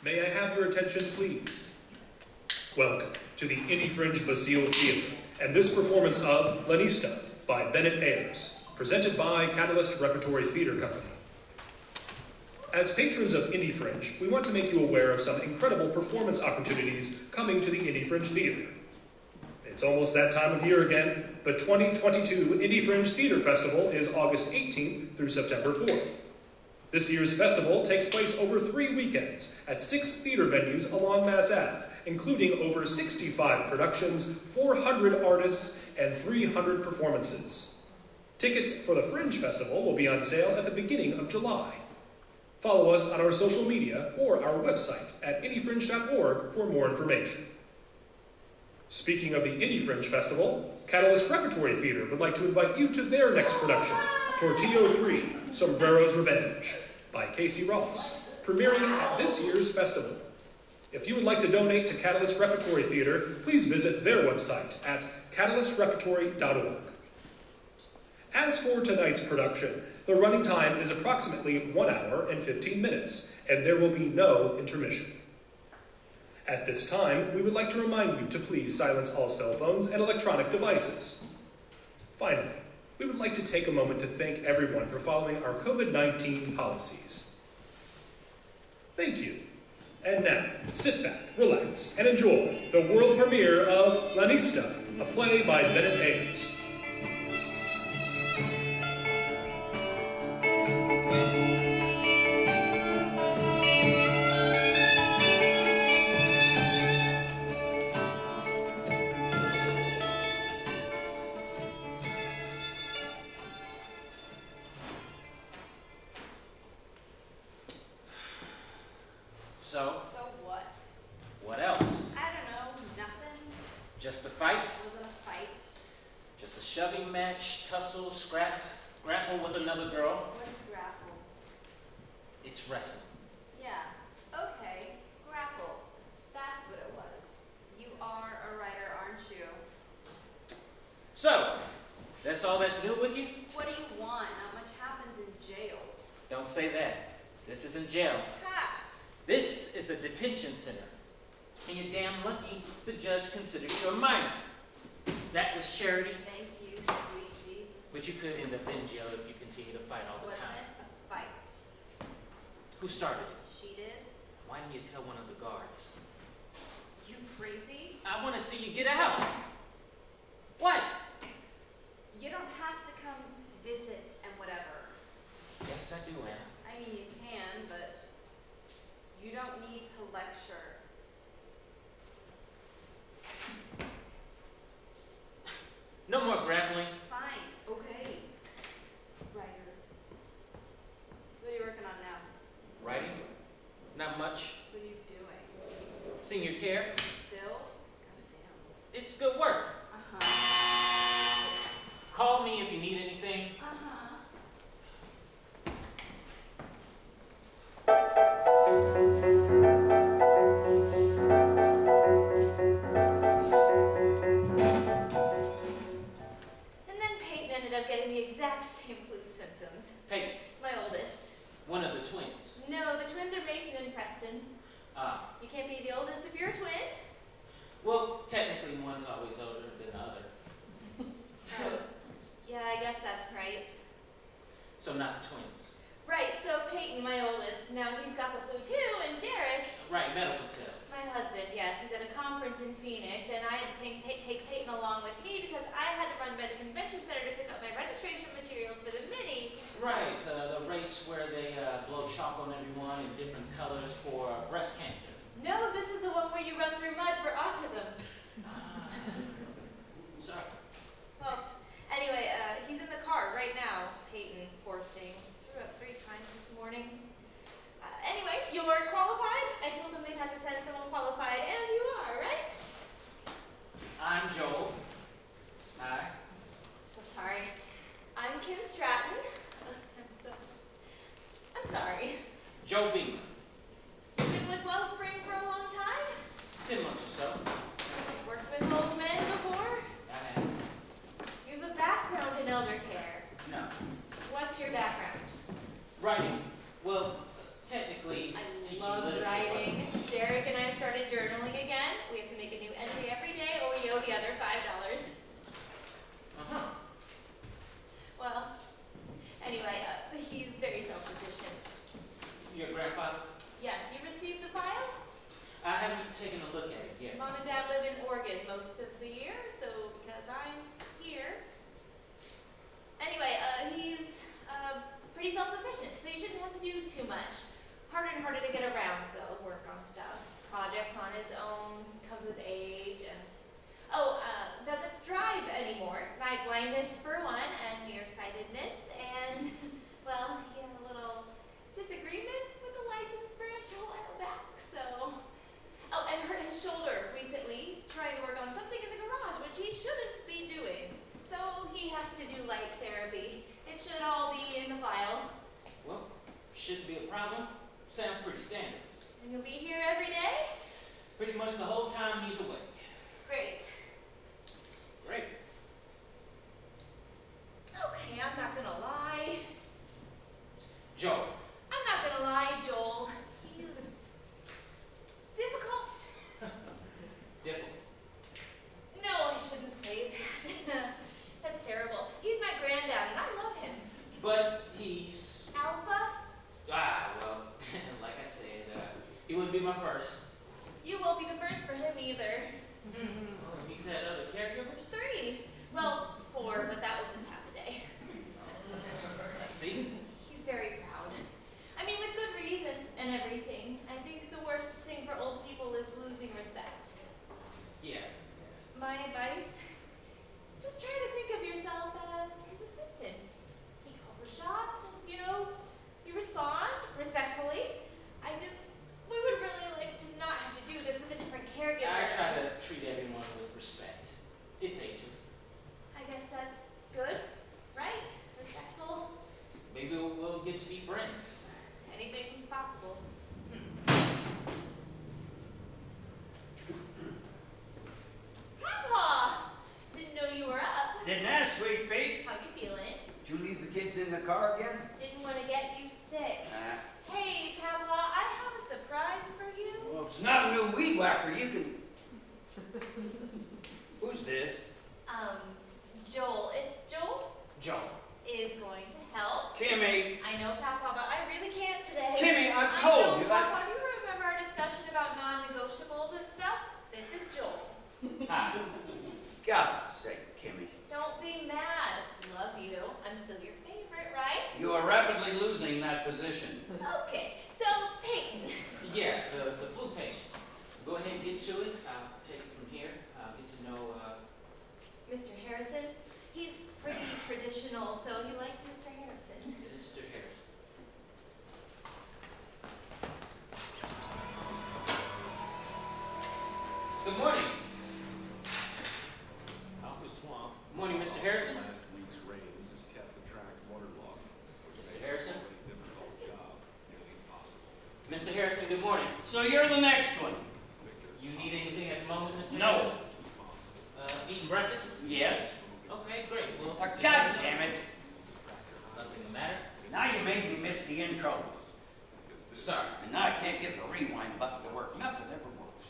May I have your attention, please? Welcome to the Indie Fringe Basile Theater, and this performance of Lanista by Bennett Ayres, presented by Catalyst Repertory Theater Company. As patrons of Indie Fringe, we want to make you aware of some incredible performance opportunities coming to the Indie Fringe Theater. It's almost that time of year again. The 2022 Indie Fringe Theater Festival is August 18th through September 4th. This year's festival takes place over 3 weekends at 6 theater venues along Mass Ave, including over 65 productions, 400 artists, and 300 performances. Tickets for the Fringe Festival will be on sale at the beginning of July. Follow us on our social media or our website at indiefringe.org for more information. Speaking of the Indie Fringe Festival, Catalyst Repertory Theater would like to invite you to their next production, Tortillo 3, Sombrero's Revenge, by Casey Ross, premiering at this year's festival. If you would like to donate to Catalyst Repertory Theater, please visit their website at catalystrepertory.org. As for tonight's production, the running time is approximately 1 hour and 15 minutes, and there will be no intermission. At this time, we would like to remind you to please silence all cell phones and electronic devices. Finally, we would like to take a moment to thank everyone for following our COVID-19 policies. Thank you. And now, sit back, relax, and enjoy the world premiere of Lanista, a play by Bennett Ayres. So what? What else? I don't know, nothing. Just a fight? It wasn't a fight. Just a shoving match, tussle, grapple with another girl? What's grapple? It's wrestling. Yeah, okay, grapple. That's what it was. You are a writer, aren't you? So, that's all that's new with you? What do you want? Not much happens in jail. Don't say that. This isn't jail. Ha! This is a detention center. And you're damn lucky the judge considered you a minor. That was charity, Thank you, sweet Jesus. but you could end up in jail if you continue to fight all the Wasn't time. a fight. Who started it? She did? Why didn't you tell one of the guards? You crazy? I want to see you get out. What? You don't have to come visit and whatever. Yes, I do, Anna. I mean, you can, but you don't need to lecture. No more grappling. Fine, okay. Writer. So what are you working on now? Writing? Not much. What are you doing? Senior care? Still? Goddamn. It's good work. Uh-huh. Call me if you need anything. Uh-huh. And then Peyton ended up getting the exact same flu symptoms. Hey, My oldest. one of the twins. No, the twins are Mason and Preston. You can't be the oldest if you're a twin. Well, technically one's always older than the other. Oh, yeah, I guess that's right. So not twins. Right, so Peyton, my oldest, now he's got the flu too, and Derek, Right, medical sales. my husband, yes, he's at a conference in Phoenix, and I had to take Peyton along with me because I had to run by the convention center to pick up my registration materials for the mini. Right, the race where they blow chalk on everyone in different colors for breast cancer. No, this is the one where you run through mud for autism. Sorry. Well, anyway, he's in the car right now, Peyton, poor thing. Threw up 3 times this morning. Anyway, you're qualified? I told them they'd have to send someone qualified, and you are, right? I'm Joel. Hi. So sorry. I'm Kim Stratton. I'm sorry. Joe Beemer. Been with Wellspring for a long time? 10 months or so. Worked with old men before? I have. You have a background in elder care. No. What's your background? Writing. Well, technically, I teaching love literature. writing. started journaling again. We have to make a new entry every day or we owe the other $5. Uh-huh. Well, anyway, he's very self-sufficient. Your grandfather? Yes, you received the file? I haven't taken a look at it yet. Mom and Dad live in Oregon most of the year, so because I'm here. Anyway, he's pretty self-sufficient, so you shouldn't have to do too much. Harder and harder to get around, though, work on stuff. Projects on his own, because of age, and... doesn't drive anymore. Night blindness for one, and nearsightedness, and, well, he had a little disagreement with the license branch a while back, so... Oh, and hurt his shoulder recently, trying to work on something in the garage, which he shouldn't be doing. So he has to do light therapy. It should all be in the file. Well, shouldn't be a problem. Sounds pretty standard. And you'll be here every day? Pretty much the whole time he's awake. Great. Great. Okay, I'm not gonna lie. Joe. I'm not gonna lie, Joel. He's difficult. Difficult. No, I shouldn't say that. That's terrible. He's my granddad, and I love him. But he's... Alpha, well, like I said, he wouldn't be my first. you won't be the first for him either. Oh, he's had other caregivers? 3. Well, 4, but that was just half a day. I see. He's very proud. I mean, with good reason and everything. I think the worst thing for old people is losing respect. Yeah. My advice, just try to think of yourself as his assistant. He calls the shots, and, you respond respectfully. We would really like to not have to do this with a different caregiver. I try to treat everyone with respect. It's ageless. I guess that's good, right? Respectful. Maybe we'll get to be friends. Anything's possible. Papa! Didn't know you were up. Didn't ask, sweet pea. How you feeling? Did you leave the kids in the car again? Didn't want to get you sick. Hey, Papa, I have a surprise for you. Well, if it's not a new weed whacker, you can... Who's this? Joel. It's Joel Joe. is going to help. Kimmy! I know, Papa, but I really can't today. Kimmy, I've I told know, you. Papa, do you remember our discussion about non-negotiables and stuff? This is Joel. Hi. God's sake, Kimmy. Don't be mad. Love you. I'm still your favorite, right? You are rapidly losing that position. Okay, so Peyton. Yeah, the flu patient. Go ahead and get to it. I'll take it from here. I'll get to know, Mr. Harrison, he's pretty traditional, so he likes Mr. Harrison. Mr. Harris. Good morning. Out the swamp. Good morning, Mr. Harrison. Last week's rains has kept the track waterlogged, which Mr. makes Harrison? a really difficult job, nearly impossible. Mr. Harrison, good morning. So you're the next one? Victor, You need anything at the moment, Mr. No. Harrison? responsible. Eating breakfast? Yes. Okay, great. Well, God damn it. Nothing the matter? Now you made me miss the intro. Sorry. And now I can't get the rewind button to work. Nothing ever works.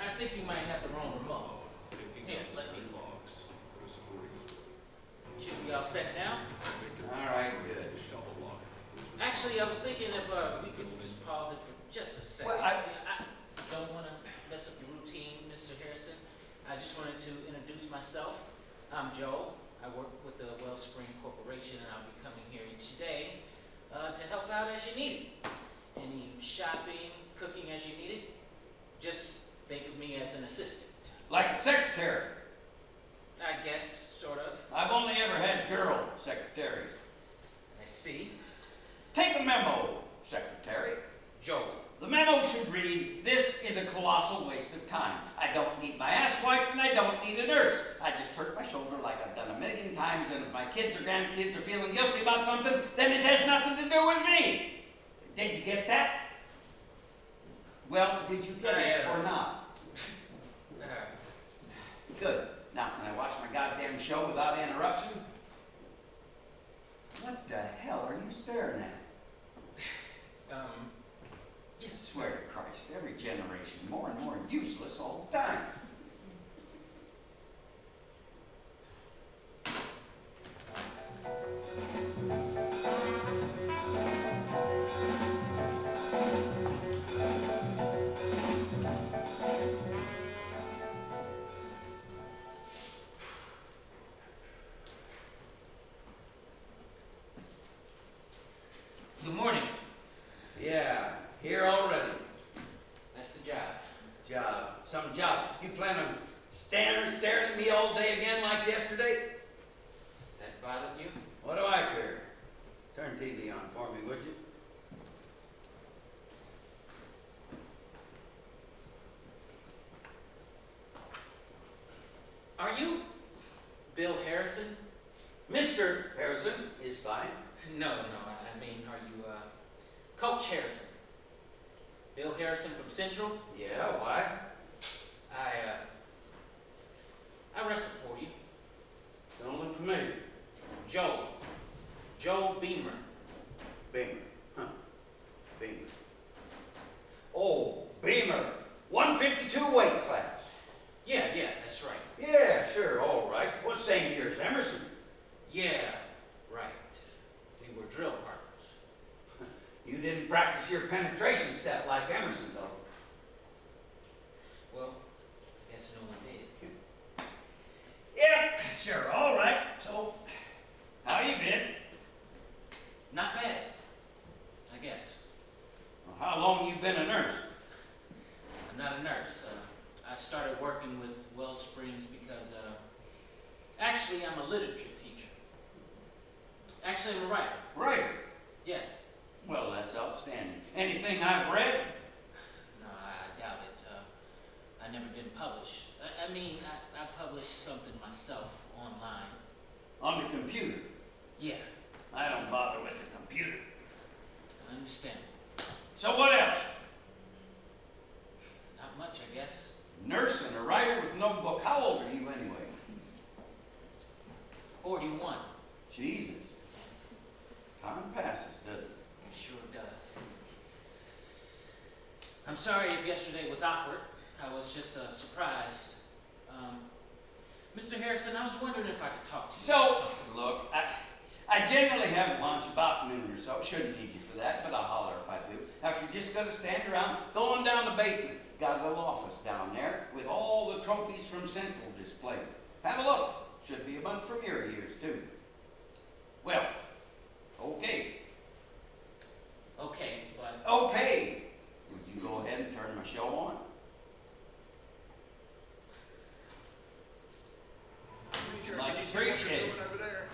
I think you might have the wrong remote. Here, let me. Logs. The story is Should we all set now? All right, good. shovel log. Actually, I was thinking if we could just pause it for just a second. Well, I don't want to mess up the routine, Mr. Harrison. I just wanted to introduce myself. I'm Joe. I work with the Wellspring Corporation, and I'll be coming here each day to help out as you need it. Any shopping, cooking as you need it. Just think of me as an assistant. Like a secretary. I guess, sort of. I've only ever had girl secretaries. I see. Take a memo, secretary. Joe. The memo should read, this is a colossal waste of time. I don't need my ass wiped and I don't need a nurse. I just hurt my shoulder like I've done a million times, and if my kids or grandkids are feeling guilty about something, then it has nothing to do with me. Did you get that? Well, did you get it or not? Good. Now, can I watch my goddamn show without interruption? What the hell are you staring at? Yes. Swear to Christ. Christ, every generation more and more useless all the time. Good morning. Yeah, here already. That's the job. Job. Some job. You plan on staring at me all day again like yesterday? That bothered you? What do I care? Turn TV on for me, would you? Are you Bill Harrison? Mr. Harrison is fine. No, I mean, are you, Coach Harrison? Bill Harrison from Central? Yeah, why? I wrestled for you. Don't look familiar. Joe Beemer. Beemer. Huh. Beemer. Oh, Beemer. 152 weight class. Yeah, that's right. Yeah, sure, all right. What same year as Emerson? Yeah, right. We were drill partners. You didn't practice your penetration step like Emerson, though. Well, guess no one did. Yeah, sure, all right. So, how you been? Not bad, I guess. Well, how long you been a nurse? I'm not a nurse. I started working with Wellsprings because, actually, I'm a literature teacher. Actually, I'm a writer. Right. Yes. Well, that's outstanding. Anything I've read? No, I doubt it. I never did publish. I mean, I published something myself online. On the computer. Yeah, I don't bother with the computer. I understand. So what else? Not much, I guess. Nurse and a writer with no book. How old are you anyway? 41. Jesus. Time passes, doesn't it? It sure does. I'm sorry if yesterday was awkward. I was just surprised. Mr. Harrison, I was wondering if I could talk to you. So, look, I generally have lunch about noon or so. Shouldn't need you for that, but I'll holler if I do. Now, if you're just going to stand around, go on down the basement. Got a little office down there with all the trophies from Central displayed. Have a look. Should be a bunch from your years, too. Well, okay. Okay, but Okay. Would you go ahead and turn my show on? Much appreciated. Over there.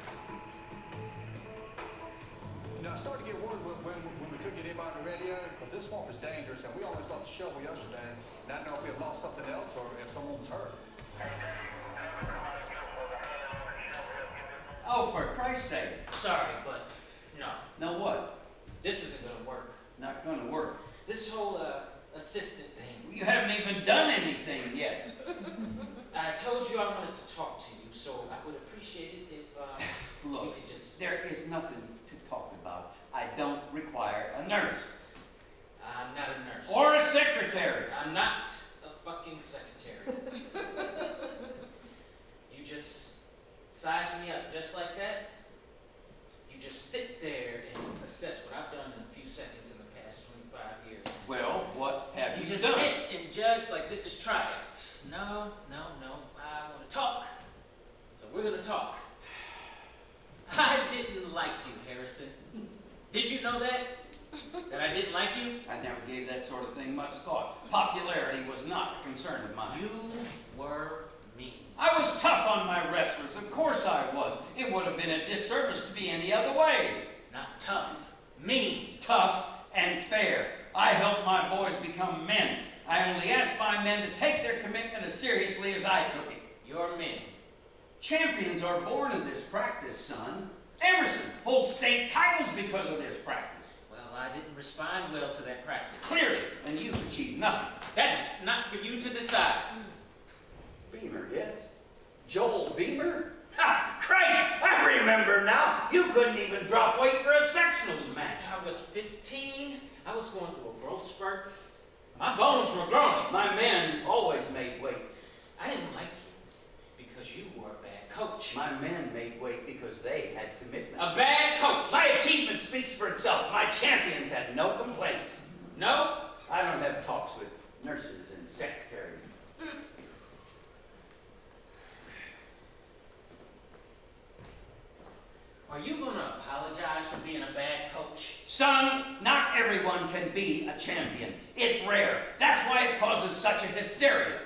You know, I started to get worried when we couldn't get anybody on the radio, because this swamp is dangerous, and we almost lost the shovel yesterday. And I don't know if we had lost something else or if someone was hurt. Oh, for Christ's sake. sorry, but no. Now what? This isn't going to work. Not going to work. This whole assistant thing. You haven't even done anything yet. I told you I wanted to talk to you, so I would appreciate it if you Look, could just... there is nothing to talk about. I don't require a nurse. I'm not a nurse. Or a secretary. I'm not a fucking secretary. You just size me up just like that. You just sit there and assess what I've done in a few seconds in the past 25 years. Well, what have You you just done? sit and judge like this is tryouts. No. I want to talk. So we're going to talk. I didn't like you, Harrison. Did you know that? That I didn't like you? I never gave that sort of thing much thought. Popularity was not a concern of mine. You were mean. I was tough on my wrestlers. Of course I was. It would have been a disservice to be any other way. Not tough. Mean. Tough and fair. I helped my boys become men. I only asked my men to take their commitment as seriously as I took it. Your men. Champions are born in this practice, son. Emerson holds state titles because of this practice. Well, I didn't respond well to that practice. Clearly, and you've achieved nothing. That's not for you to decide. Beemer, yes? Joel Beemer? Ah, Christ, I remember now. You couldn't even drop weight for a sectionals match. I was 15. I was going through a growth spurt. My bones were growing. My men always made weight. I didn't like you because you were a bad coach. My men made weight because they had commitment. A bad coach. My achievement speaks for itself. My champions had no complaints. No? I don't have talks with nurses and secretaries. Are you going to apologize for being a bad coach? Son, not everyone can be a champion. It's rare. That's why it causes such a hysteria.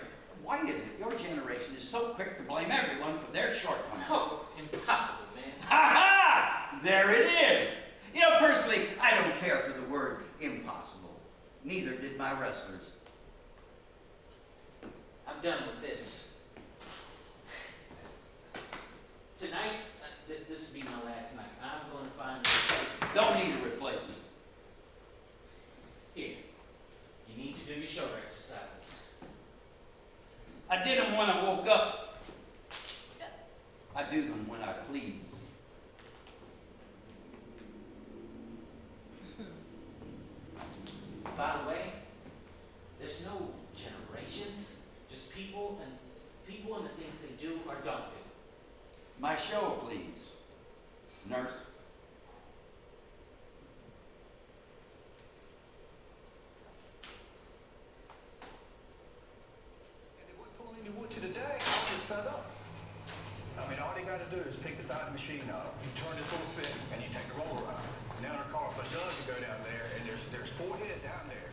Why is it your generation is so quick to blame everyone for their shortcomings? Oh, impossible, man. Ha ha! There it is. You know, personally, I don't care for the word impossible. Neither did my wrestlers. I'm done with this. Tonight, this will be my last night. I'm going to find a replacement. Don't need a replacement. Here, you need to do your shoulder exercises. I did them when I woke up. I do them when I please. By the way, there's no generations, just people and the things they do or don't do. My show, please. Nurse. And it would pull any wood to the day. I'm just fed up. I mean, all they got to do is pick the side of the machine up, you turn it full fit, and you take the roller out. Now in our car, if a dog can go down there, and there's 4 head down there.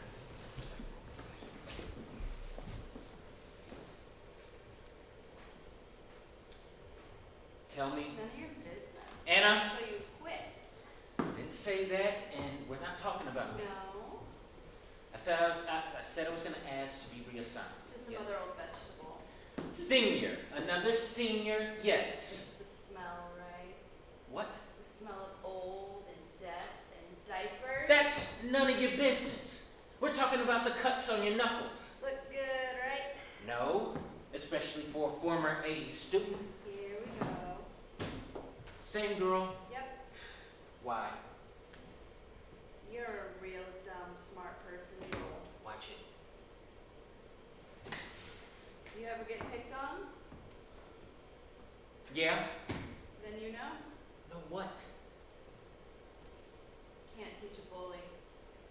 Tell me, None of your business. Anna? So you quit. I didn't say that, and we're not talking about me. No. I said I was going to ask to be reassigned. To some Yeah. other old vegetable. Senior, another senior, yes. It's the smell, right? What? The smell of old and death and diapers. That's none of your business. We're talking about the cuts on your knuckles. Look good, right? No, especially for a former 80s student. Here we go. Same girl. Yep. Why? You're a real dumb, smart person, Joel. Watch it. You ever get picked on? Yeah? Then you know. No what? Can't teach a bully.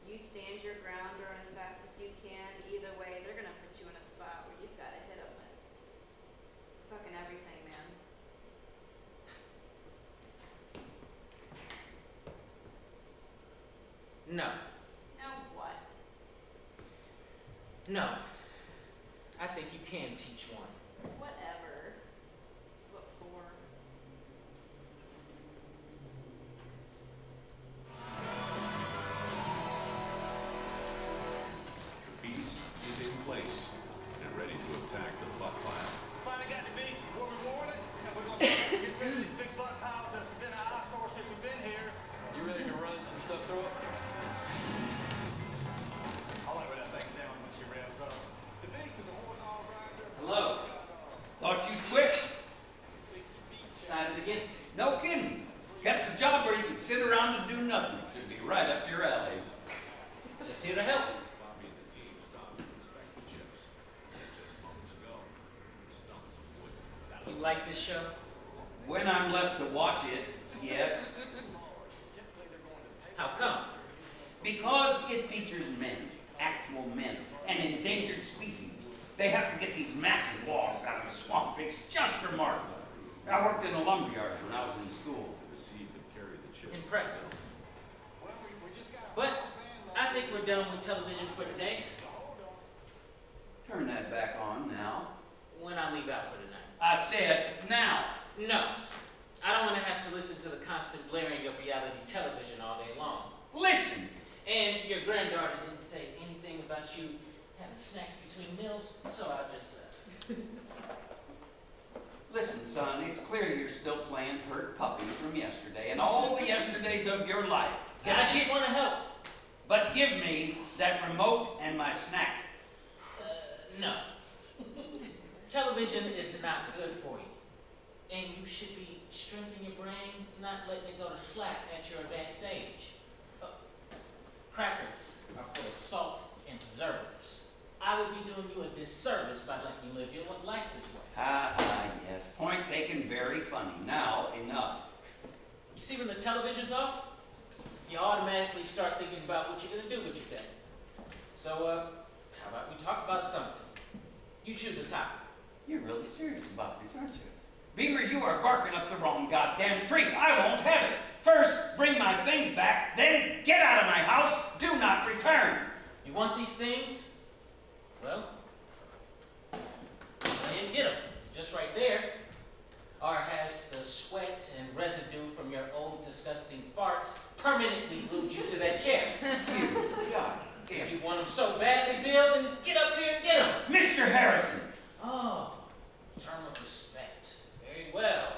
You stand your ground, run as fast as you can. Either way, they're gonna put you in a spot where you've got to hit them with fucking everything, man. No. Now what? No. I think you can teach one. Whatever. What for? The beast is in place and ready to attack the butt pile. Finally got the beast where we wanted it, and we're going to get rid of these big butt piles that's been an eyesore since we've been here. You ready to run some stuff through it? I like where that thing sounds when she revs up. The beast is a horizontal grinder. Hello. Thought you'd quit? Decided against it. No kidding. Kept a job where you could sit around and do nothing. Should be right up your alley. Just here to help. Bobby and the team stopped to inspect the chips. Just moments ago, stumps of wood. You like this show? When I'm left to watch it, yes. How come? Because it features men, actual men, an endangered species. They have to get these massive logs out of the swamp. It's just remarkable. I worked in a lumberyard when I was in school. The seed that carried the chips. Impressive. Well, we just got a But I think we're done with television for today. Turn that back on now. When I leave out for the night. I said now. No. I don't want to have to listen to the constant blaring of reality television all day long. Listen. And your granddaughter didn't say anything about you having snacks between meals, so I just left. Listen, son, it's clear you're still playing hurt puppy from yesterday and all the yesterdays of your life. I just want to help. But give me that remote and my snack. No. Television is not good for you. And you should be strengthening your brain, not letting it go to slack at your advanced age. Crackers are full of salt and preservatives. would be doing you a disservice by letting you live your life this way. Yes. Point taken, very funny. Now, enough. You see, when the television's off, you automatically start thinking about what you're going to do with your day. So, how about we talk about something? You choose a topic. You're really serious about this, aren't you? Beemer, you are barking up the wrong goddamn tree. I won't have it. First, bring my things back, then get out of my house. Do not return. You want these things? Well, go ahead and get them. Just right there. Or has the sweat and residue from your old disgusting farts permanently glued you to that chair? God. If you want them so badly, Bill, then get up here and get them. Mr. Harrison. Oh, term of respect. Very well.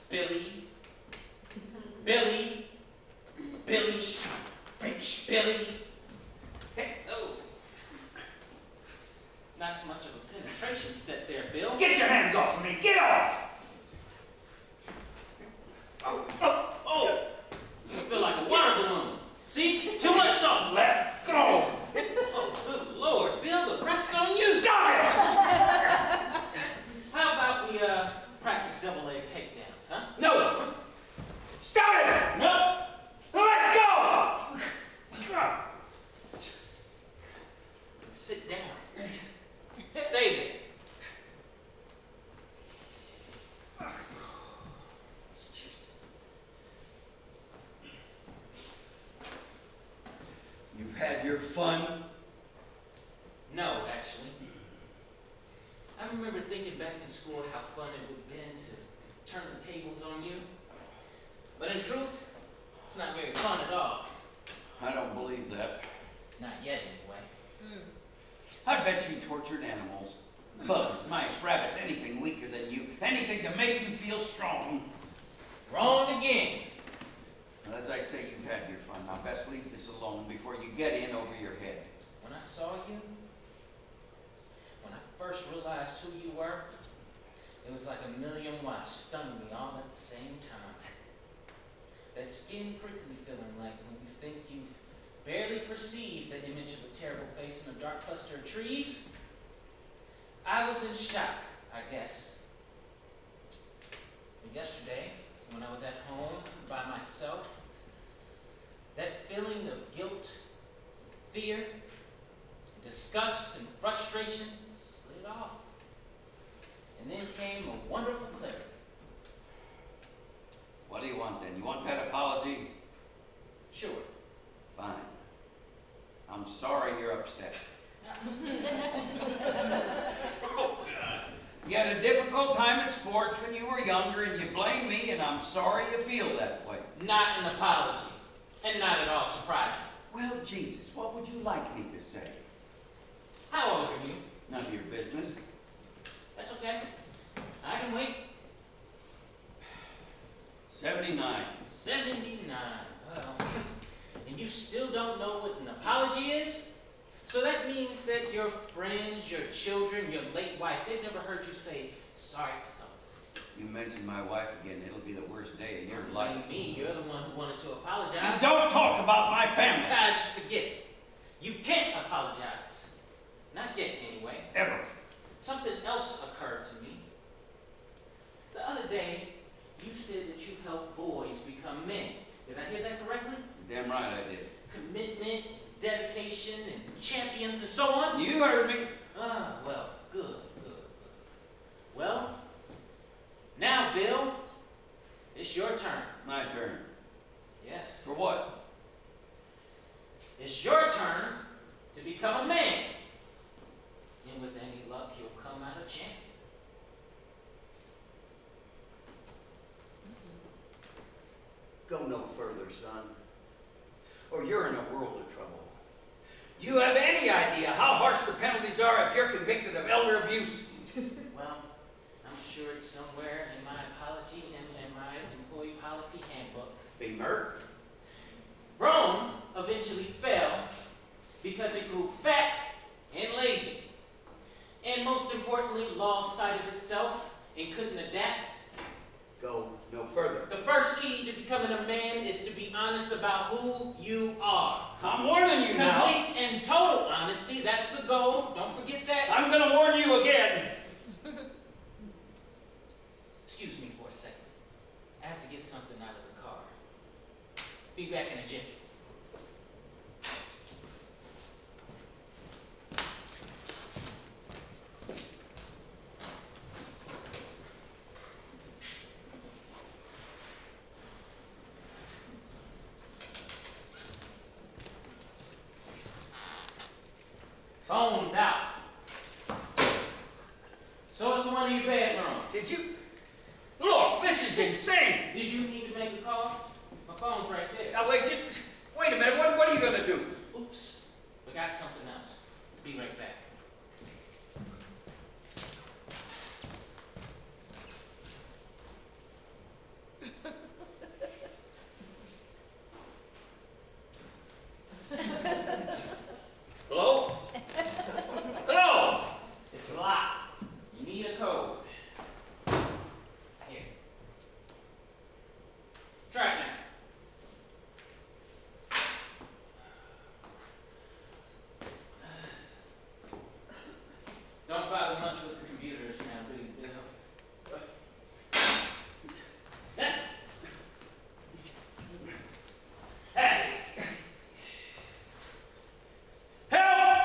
Billy. Billy. Billy. Bitch. Billy. Hey, oh. Not much of a penetration step there, Bill. Get your hands off of me. Get off. Oh. You feel like a water balloon. See? Too much salt. Let go. Oh, good Lord, Bill, the rest on you. Stop it. How about we practice double-leg takedowns, huh? No. Stop it. No. Let go. Sit down. Stay there. You've had your fun? No, actually. I remember thinking back in school how fun it would have been to turn the tables on you. But in truth, it's not very fun at all. I don't believe that. Not yet, anyway. I bet you tortured animals. Bugs, mice, rabbits, anything weaker than you. Anything to make you feel strong. Wrong again. Well, as I say, you've had your fun. Now best leave this alone before you get in over your head. When I saw you, when I first realized who you were, it was like a million watts stung me all at the same time. That skin prickly feeling like when you think you've barely perceived the image of a terrible face in a dark cluster of trees. I was in shock, I guess. And yesterday, when I was at home by myself, that feeling of guilt, fear, disgust, and frustration slid off. And then came a wonderful clarity. What do you want then? You want that apology? Sure. Fine. I'm sorry you're upset. You had a difficult time at sports when you were younger and you blame me, and I'm sorry you feel that way. Not an apology, and not at all surprising. Well, Jesus, what would you like me to say? How old are you? None of your business. That's okay. I can wait. 79. 79. Well, and you still don't know what an apology is? So that means that your friends, your children, your late wife, they've never heard you say sorry for something. You mentioned my wife again. It'll be the worst day of your life. Like me, you're the one who wanted to apologize. You don't talk about my family. Just forget it. You can't apologize. Not yet, anyway. Ever. Something else occurred to me. The other day, you said that you help boys become men. Did I hear that correctly? Damn right I did. Commitment, dedication, and champions, and so on? You heard me. Ah, well, good. Well, now, Bill, it's your turn. My turn. Yes. For what? It's your turn to become a man. And with any luck, you'll come out a champion. Go no further, son, or you're in a world of trouble. Do you have any idea how harsh the penalties are if you're convicted of elder abuse? Well, I'm sure it's somewhere in my apology and my employee policy handbook. Beemer? Rome eventually fell because it grew fat and lazy. And most importantly, lost sight of itself and couldn't adapt. Go no further. The first key to becoming a man is to be honest about who you are. I'm warning you now. Complete and total honesty, that's the goal. Don't Phone's out. So it's one of your bedrooms. Did you? Look, this is insane. Did you need to make a call? My phone's right there. Now wait a minute. What are you gonna do? Oops. We got something else. Be right back. Hello? Hello? It's locked. You need a code. Here. Try it now. Don't bother much with the computers now, do you, Bill? Hey! Help!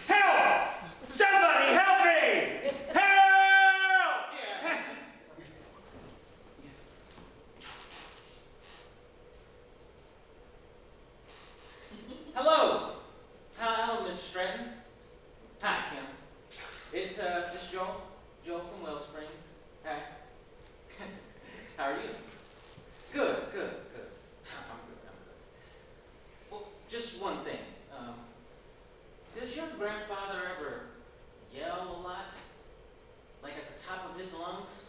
Help! Somebody help me! Help! Yeah. Hello. Hello, Mr. Stratton. Hi, Kim. It's Joe. Joe from Wellspring. Hi. How are you? Good. I'm good. Well, just one thing. Does your grandfather ever yell a lot? Like at the top of his lungs?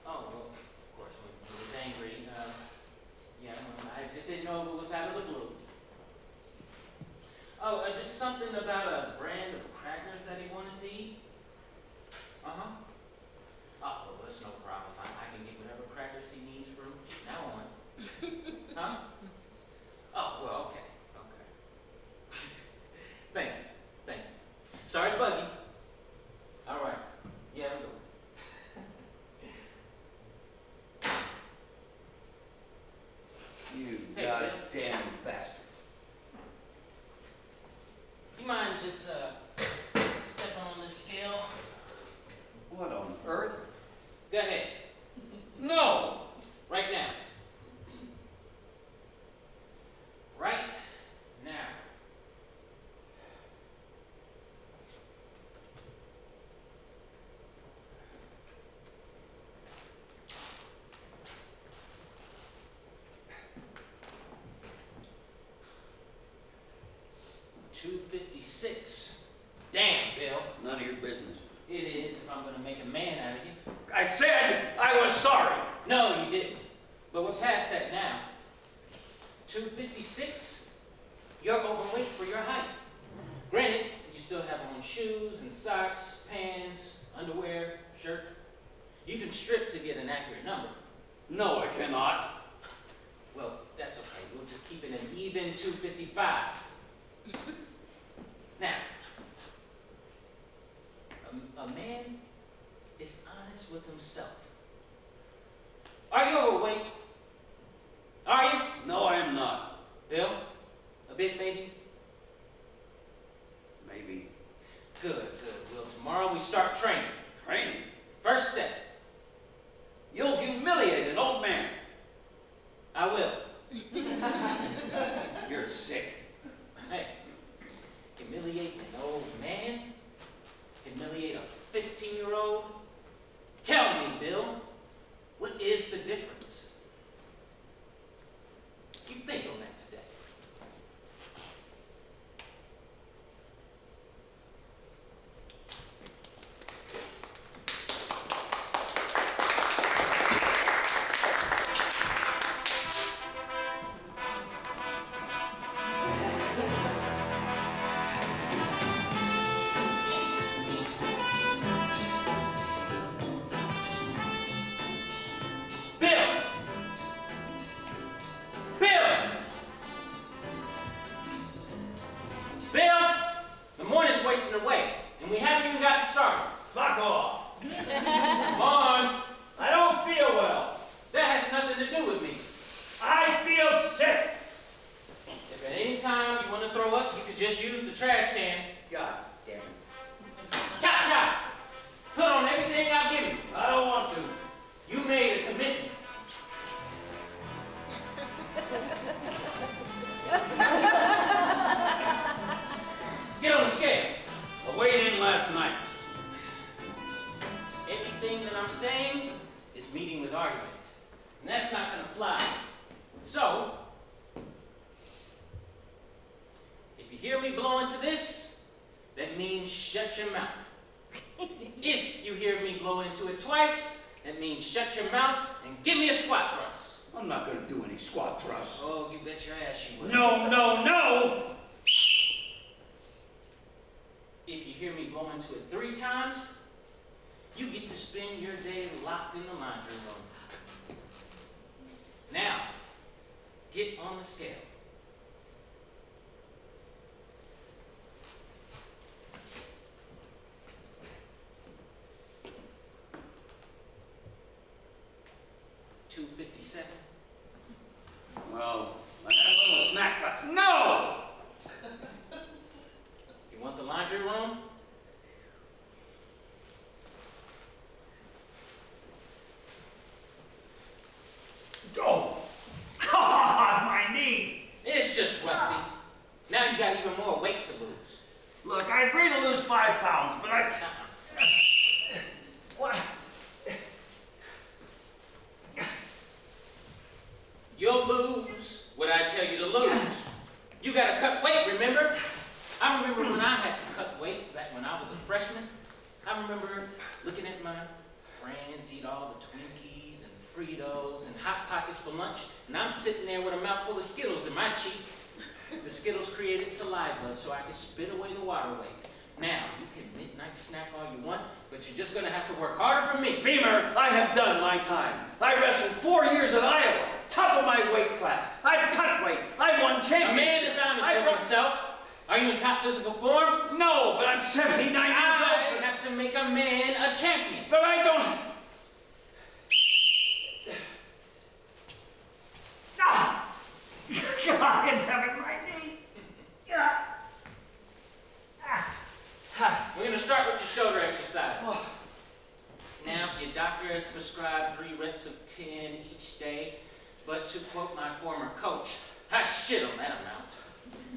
Oh, well, of course, when he was angry. Yeah, well, I just didn't know if it was out of the blue. Oh, just something about a brand of crackers that he wanted to eat? Uh-huh. Oh, well, that's no problem. I can get whatever crackers he needs from now on. Huh? Oh, well, okay. Thank you. Sorry to bug you. All right. Yeah, I'm going. You Hey, goddamn bastard. You mind just stepping on this scale? What on earth? Go ahead. No! Right now. Right now. $256. Damn, Bill. None of your business. It is if I'm gonna make a man out of you. I said I was sorry. No, you didn't. But we're past that now. 256? You're overweight for your height. Granted, you still have on shoes and socks, pants, underwear, shirt. You can strip to get an accurate number. No, I cannot. Well, that's okay. We'll just keep it an even 255. Now, a man is honest with himself. Are you overweight? Are you? No, I am not. Bill? A bit, maybe? Maybe. Good. Well, tomorrow we start training. Training? First step. You'll humiliate an old man. I will. You're sick. Hey, humiliate an old man? Humiliate a 15-year-old? Tell me, Bill, what is the difference? You think on that today. hear me blow into this, that means shut your mouth. If you hear me blow into it twice, that means shut your mouth and give me a squat thrust. I'm not gonna do any squat thrusts. Oh, you bet your ass you will. No, no, no! If you hear me blow into it 3 times, you get to spend your day locked in the laundry room. Now, get on the scale. $257. Well, I had a little snack, but no! You want the laundry room? Oh! God, my knee! It's just rusty. Now you got even more weight to lose. Look, I agree to lose 5 pounds, but I... Uh-uh. What? You'll lose what I tell you to lose. You gotta cut weight, remember? I remember when I had to cut weight back when I was a freshman. I remember looking at my friends eat all the Twinkies and Fritos and Hot Pockets for lunch, and I'm sitting there with a mouthful of Skittles in my cheek. The Skittles created saliva so I could spit away the water weight. Now, you can midnight snack all you want, but you're just gonna have to work harder for me. Beemer, I have done my time. I wrestled 4 years at Iowa, top of my weight class. I've cut weight. I won championships. A man is honest with himself. Are you in top physical form? No, but I'm 79 years I old. have to make a man a champion. But I don't... Ah! God in heaven, my knee. Ah. Ah. We're gonna start with your shoulder exercise. Now, your doctor has prescribed 3 reps of 10 each day, but to quote my former coach, I shit on that amount.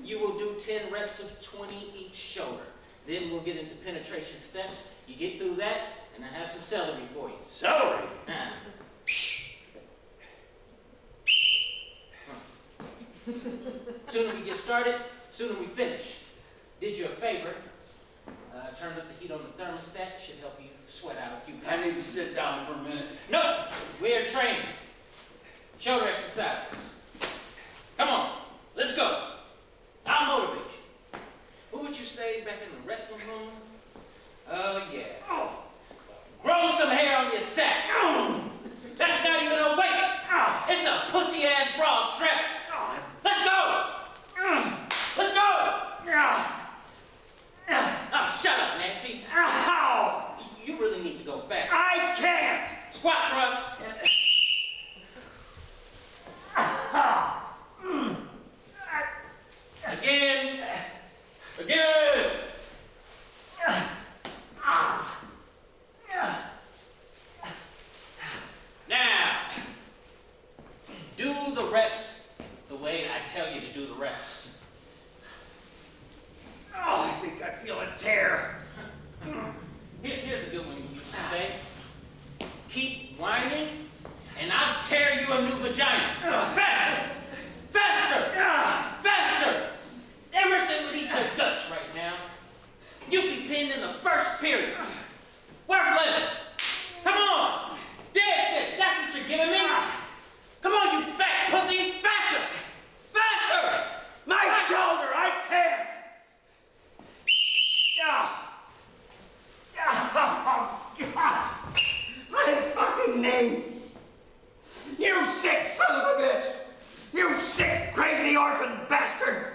You will do 10 reps of 20 each shoulder. Then we'll get into penetration steps. You get through that, and I have some celery for you. Celery? Sooner we get started, sooner we finish. Did you a favor. Turned up the heat on the thermostat. Should help you sweat out a few I pounds. need to sit down for a minute. No, we're training. Shoulder exercises. Come on, let's go. I'll motivate you. Who would you say back in the wrestling room? Oh, yeah. Oh. Grow some hair on your sack. That's not even a weight. It's a pussy-ass bra strap. Let's go. Let's go. Oh, shut up, Nancy. Ow! You really need to go faster. I can't! Squat thrust. Again. Again. Now, do the reps the way I tell you to do the reps. Oh, I think I feel a tear. Here's a good one you used to say. Keep whining, and I'll tear you a new vagina. Faster! Faster! Faster! Emerson would eat your guts right now. You'd be pinned in the first period. Worthless! Come on! Dead fish, that's what you're giving me! Come on, you fat pussy! Faster! Faster! My shoulder, I can't! Oh, God! My fucking knee! You sick son of a bitch! You sick, crazy orphan bastard!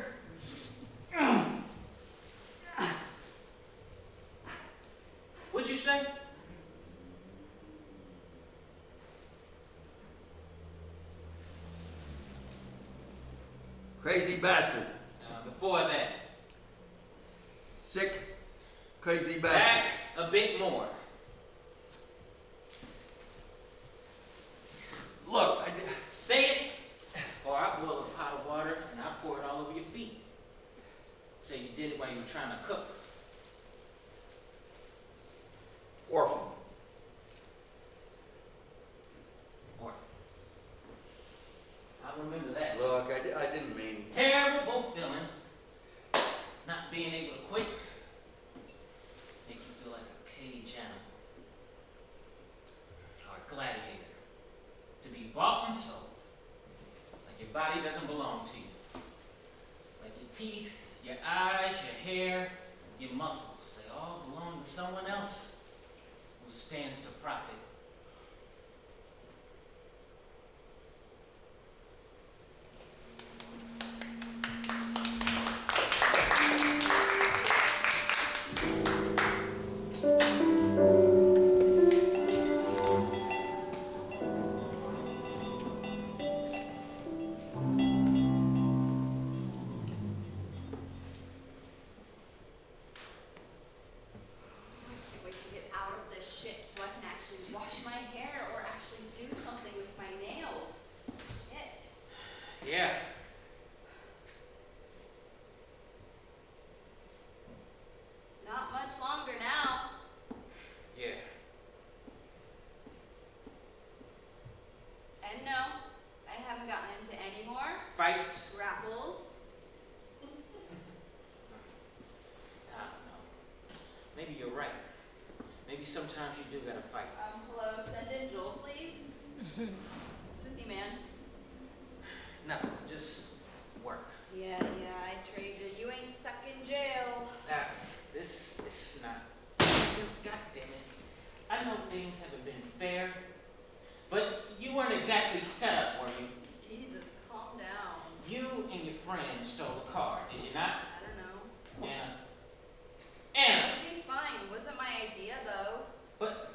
What'd you say? Crazy bastard. Before that. Sick, crazy Back bastard. a bit more. Look, Say it, or I boil a pot of water and I pour it all over your feet. Say you did it while you were trying to cook. orphan. Or I'll remember that. Look, I didn't mean... Terrible feeling. being able to quit make you feel like a cage animal or a gladiator, to be bought and sold, like your body doesn't belong to you, like your teeth, your eyes, your hair, your muscles, they all belong to someone else who stands to profit. Wait to get out of this shit so I can actually wash my hair or actually do something with my nails. Shit. Yeah. Not much longer now. Yeah. And no, I haven't gotten into any more Fights? grapples. I don't know. Maybe you're right. Maybe sometimes you do gotta fight. Hello, send in Joel, please. What's with you, man? No, just work. Yeah, I trade you. You ain't stuck in jail. This is not. God damn it. I know things haven't been fair, but you weren't exactly set up, were you? Jesus, calm down. You and your friend stole a car, did you not? I don't know. Anna, Okay, fine. Wasn't my idea, though. but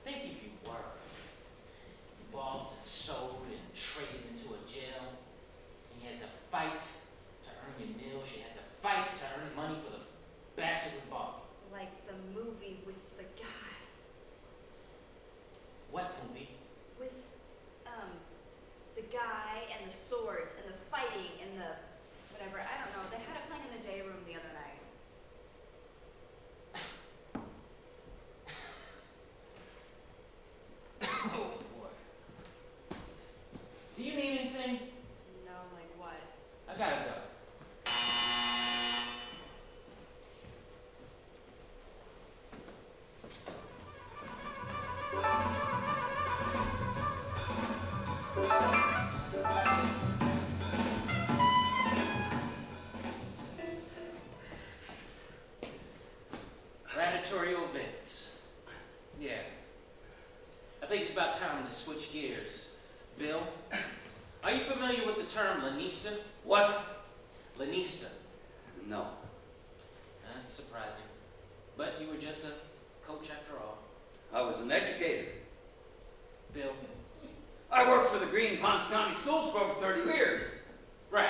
think if you were. You bought, sold, and traded into a jail, and you had to fight to earn your meals. You had to fight to earn money for the bastard who bought you. Like the movie with the guy. What movie? With, the guy and the swords and the fighting and the whatever. I don't know. They had it playing in the day room the other night. Oh boy. Do you need anything? No, like what? I gotta go. Gladiatorial events. Yeah. I think it's about time to switch gears. Bill, are you familiar with the term Lanista? What? Lanista. No. Surprising. But you were just a coach after all. I was an educator. Bill. I worked for the Green Ponce County Schools for over 30 years. Right.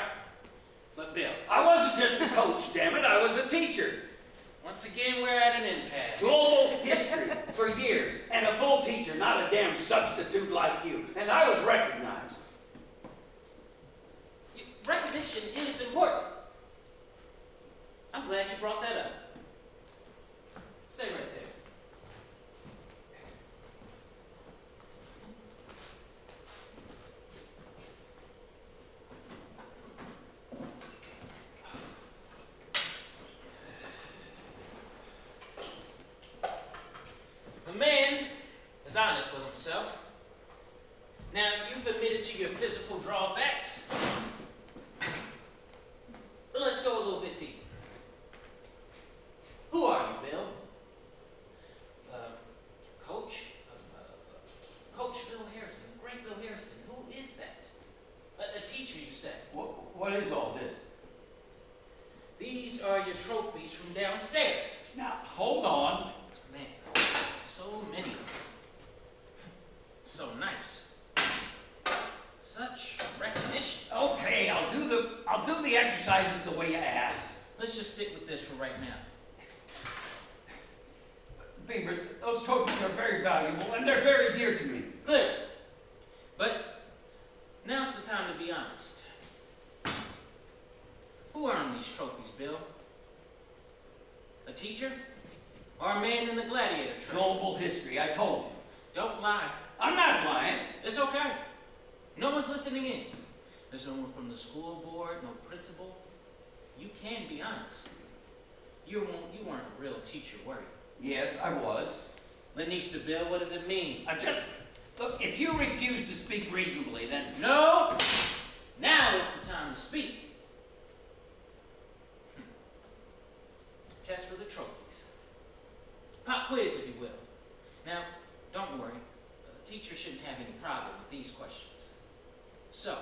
But Bill, I wasn't just a coach, damn it. I was a teacher. once again we're at an impasse. Global history for years. And a full teacher, not a damn substitute like you. And I was recognized. Recognition is important. I'm glad you brought that up. Stay right there. A man is honest with himself. Now, you've admitted to your physical drawbacks. But let's go a little bit deeper. Who are you, Bill? Coach? Coach Bill Harrison. Great Bill Harrison. Who is that? A teacher, you said. What is all this? These are your trophies from downstairs. Now, hold on. Man, so many. So nice. Such recognition. Okay, I'll do the exercises the way you asked. Let's just stick with this for right now. Beemer, those trophies are very valuable and they're very dear to me. Clear. But now's the time to be honest. Who earned these trophies, Bill? A teacher? Or a man in the gladiator trade? Global history, I told you. Don't lie. I'm not lying. It's okay. No one's listening in. There's no one from the school board, no principal. You can be honest. You weren't a real teacher, were you? Yes, I was. Lanista Bill, what does it mean? Look, if you refuse to speak reasonably, then... No! Now is the time to speak. Test for the trophies. Pop quiz, if you will. Now, don't worry. A teacher shouldn't have any problem with these questions. So,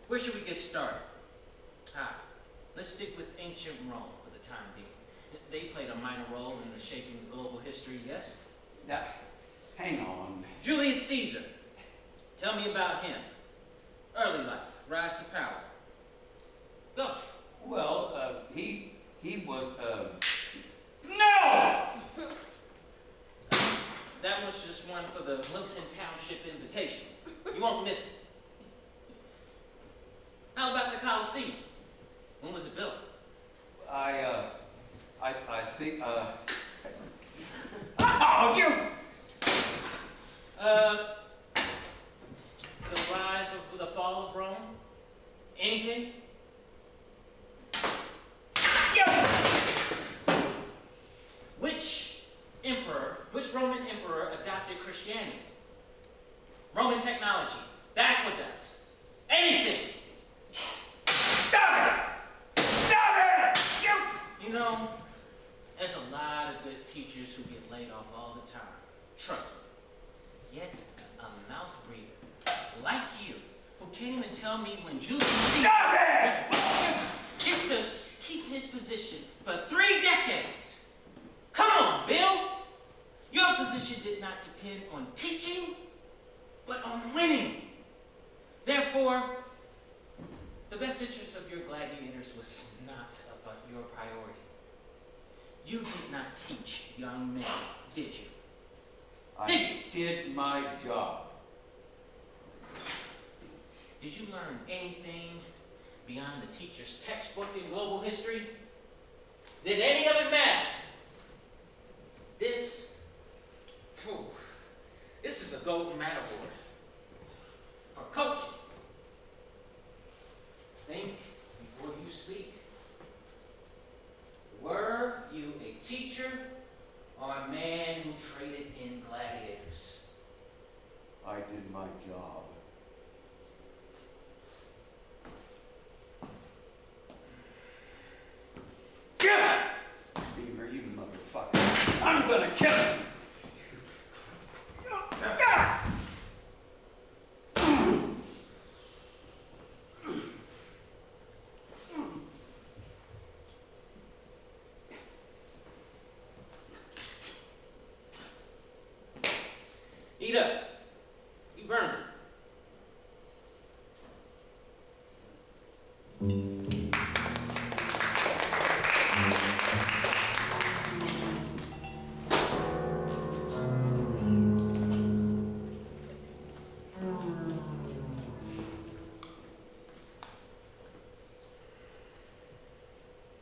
where should we get started? Let's stick with ancient Rome for the time being. They played a minor role in the shaping of global history, yes? Now, hang on. Julius Caesar. Tell me about him. Early life, rise to power. Go. Well, he was, No! That was just one for the Milton Township invitation. You won't miss it. How about the Colosseum? When was it built? I think, Oh, you! The rise of the fall of Rome? Anything? Which Roman emperor adopted Christianity? Roman technology, the aqueducts, anything. Stop it! Stop it! You know, there's a lot of good teachers who get laid off all the time. Trust me. Yet, a mouth breather like you, who can't even tell me when Julius Stop it! gets to keep his position for 3 decades. Come on, Bill. Your position did not depend on teaching, but on winning. Therefore, the best interest of your gladiators was not about your priority. You did not teach young men, did you? I did my job. Did you learn anything beyond the teacher's textbook in global history? Did any of it matter? This is a golden matterboard for coaching. Think before you speak. Were you a teacher or a man who traded in gladiators? I did my job. Beemer, you motherfucker. I'm gonna kill him! Eat up. You burned it.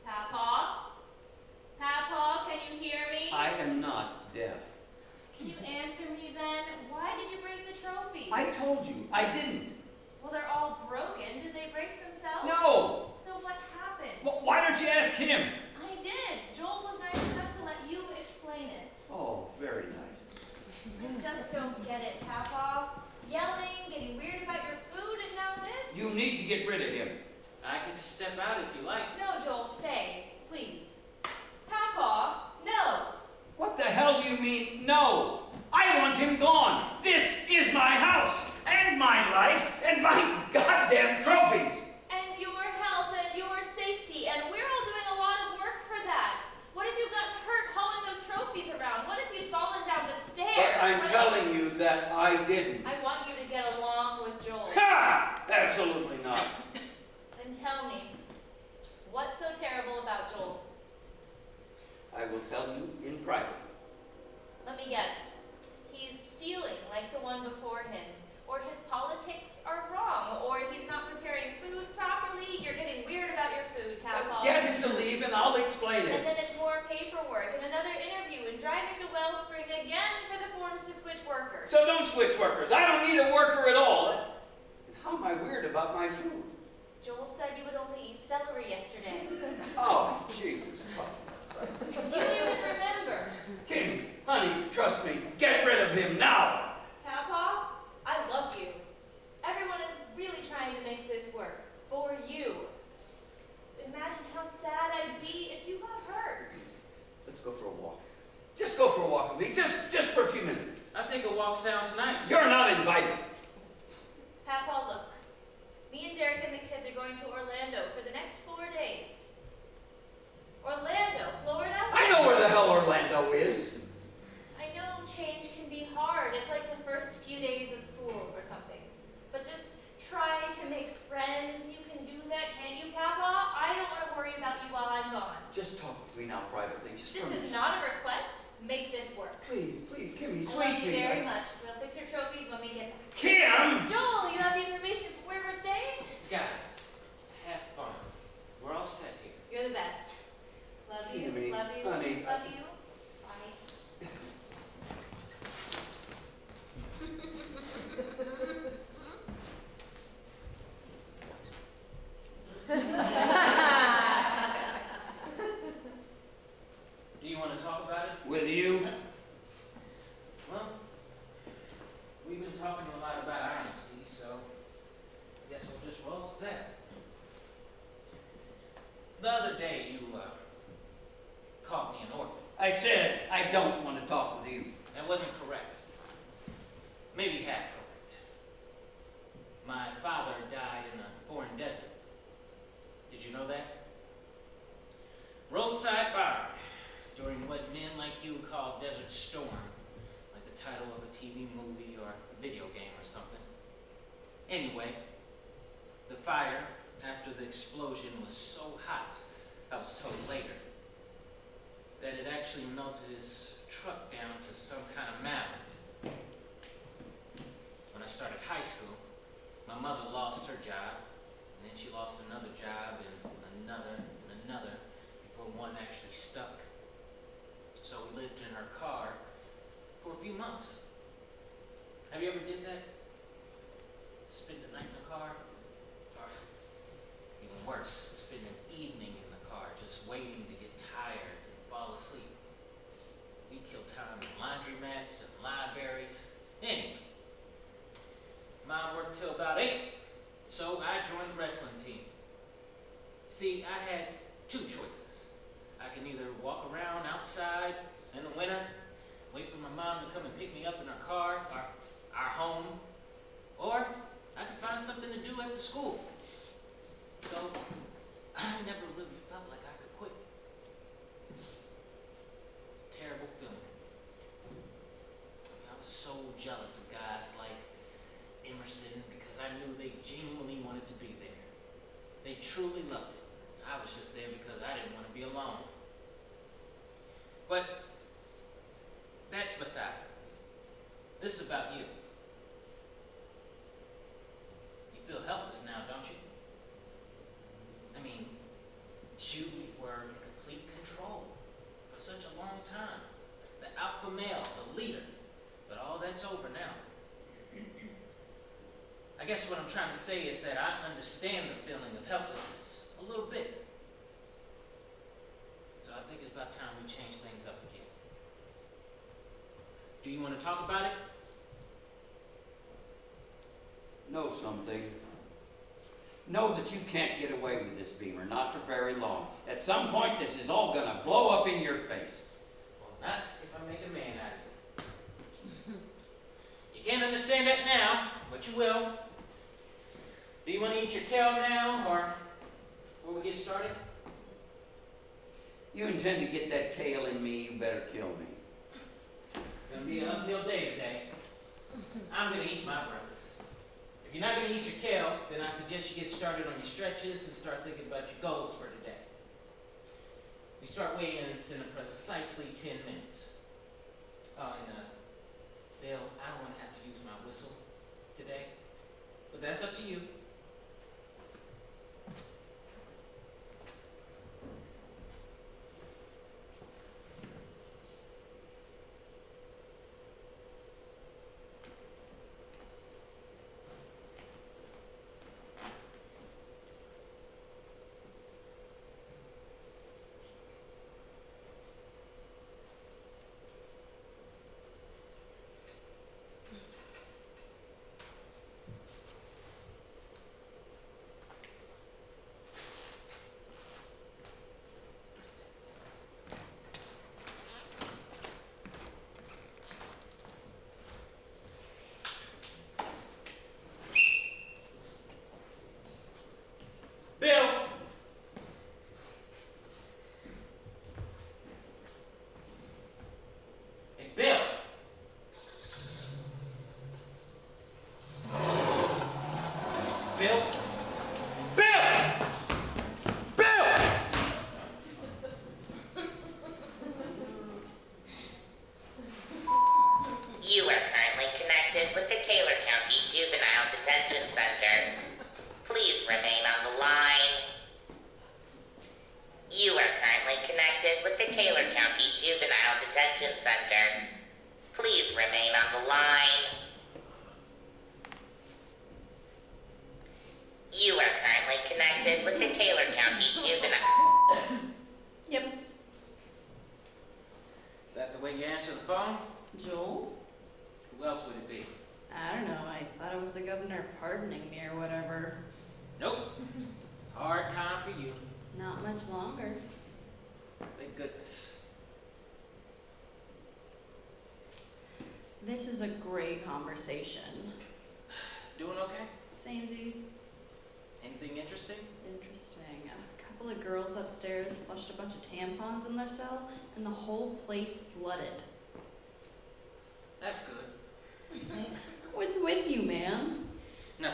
Papa? Papa, can you hear me? I am not deaf. Can you answer me then? Why did you bring the trophies? I told you, I didn't. Well, they're all broken. Did they break themselves? No! So what happened? Well, why don't you ask him? I did. Joel was nice enough to let you explain it. Oh, very nice. I just don't get it, Papa. Yelling, getting weird about your food, and now this? You need to get rid of him. I can step out if you like. No, Joel, stay. Please. Papa, no. What the hell do you mean, no? I want him gone. This is my house, and my life, and my goddamn trophies. And your health and your safety, and we're all doing a lot of work for that. What if you've gotten hurt hauling those trophies around? What if you've fallen down the stairs? But I'm What if- telling you that I didn't. I want you to get along with Joel. Ha! Absolutely not. Then tell me, what's so terrible about Joel? I will tell you in private. Let me guess. He's stealing like the one before him. Or his politics are wrong. Or he's not preparing food properly. You're getting weird about your food, Papa. Get him to leave and I'll explain And it. then it's more paperwork and another interview and driving to Wellspring again for the forms to switch workers. So don't switch workers. I don't need a worker at all. And how am I weird about my food? Joel said you would only eat celery yesterday. Oh, Jesus. walk sounds nice. You're not invited. Papa, look. Me and Derek and the kids are going to Orlando for the next 4 days. Orlando, Florida? I know where the hell Orlando is. I know change can be hard. It's like the first few days of school or something. But just try to make friends. You can do that, can't you, Papa? I don't want to worry about you while I'm gone. Just talk to me now privately. Just This for a is minute. not a request. Make this work. Please, please, Kimmy, I sweet love you pea. very much. We'll fix your trophies when we get back. Kim! Joel, you have the information for where we're staying? Got it. Have fun. We're all set here. You're the best. Love you. Kimmy, Love you. honey, Love you. Bye. Do you want to talk about it? With you? Well, we've been talking a lot about honesty, so I guess we'll just roll with that. The other day, you called me an orphan. I said I don't want to talk with you. That wasn't correct. Maybe half correct. My father died in a foreign desert. Did you know that? Roadside bar, during what men like you call Desert Storm, like the title of a TV movie or a video game or something. Anyway, the fire after the explosion was so hot, I was told later, that it actually melted his truck down to some kind of mallet. When I started high school, my mother lost her job, and then she lost another job, and another, and another, before one actually stuck. So we lived in her car for a few months. Have you ever did that? Spend the night in the car? Or even worse, spend an evening in the car just waiting to get tired and fall asleep. We kill time in laundromats and libraries. Anyway, Mom worked till about 8, so I joined the wrestling team. See, I had 2 choices. I can either walk around outside in the winter, wait for my mom to come and pick me up in her car, our home, or I could find something to do at the school. So, I never really felt like I could quit. Terrible feeling. I was so jealous of guys like Emerson because I knew they genuinely wanted to be there. They truly loved it. I was just there because I didn't want to be alone. But that's beside it. This is about you. You feel helpless now, don't you? I mean, you were in complete control for such a long time. The alpha male, the leader. But all that's over now. I guess what I'm trying to say is that I understand the feeling of helplessness a little bit. So I think it's about time we change things up again. Do you want to talk about it? Know something. Know that you can't get away with this, Beemer, not for very long. At some point, this is all gonna blow up in your face. Well, not if I make a man out of you. You can't understand that now, but you will. Do you want to eat your kale now, or before we get started? You intend to get that kale in me, you better kill me. It's going to be an uphill day today. I'm going to eat my breakfast. If you're not going to eat your kale, then I suggest you get started on your stretches and start thinking about your goals for today. We start weigh-ins in precisely 10 minutes. Oh, and Dale, I don't want to have to use my whistle today, but that's up to you. you answer the phone? Joel? Who else would it be? I don't know. I thought it was the governor pardoning me or whatever. Nope. Hard time for you. Not much longer. Thank goodness. This is a great conversation. Doing okay? Samesies. Anything interesting? Interesting. A couple of girls upstairs flushed a bunch of tampons in their cell, and the whole place flooded. That's good. What's with you, man? No.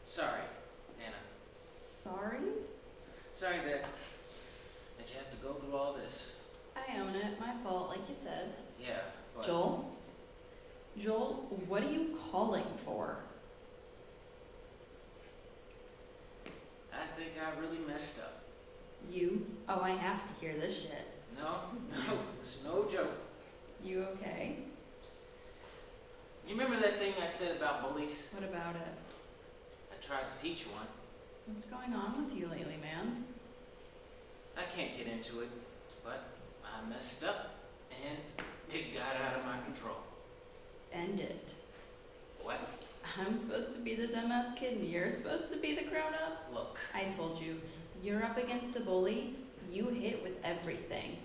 Sorry, Anna. Sorry? Sorry that you have to go through all this. I own it. My fault, like you said. Yeah, but... Joel? Joel, what are you calling for? I think I really messed up. You? Oh, I have to hear this shit. No, it's no joke. You okay? You remember that thing I said about bullies? What about it? I tried to teach one. What's going on with you lately, man? I can't get into it, but I messed up, and it got out of my control. End it. What? I'm supposed to be the dumbass kid and you're supposed to be the grown-up? Look, I told you, you're up against a bully, you hit with everything.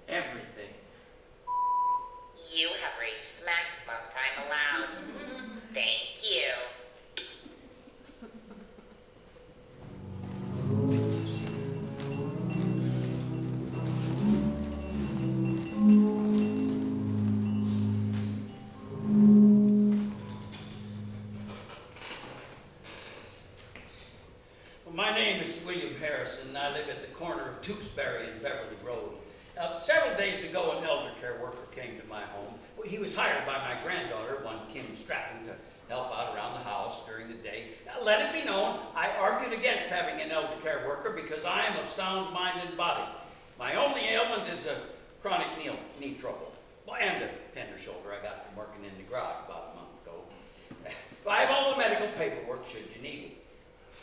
everything. You have reached the maximum time allowed. Thank you. My name is William Harrison, and I live at the corner of Tewksbury and Beverly Road. Several days ago, an elder care worker came to my home. He was hired by my granddaughter, one Kim Stratton, to help out around the house during the day. Now, let it be known, I argued against having an elder care worker because I am of sound mind and body. My only ailment is a chronic knee trouble, and a tender shoulder I got from working in the garage about a month ago. I have all the medical paperwork should you need it.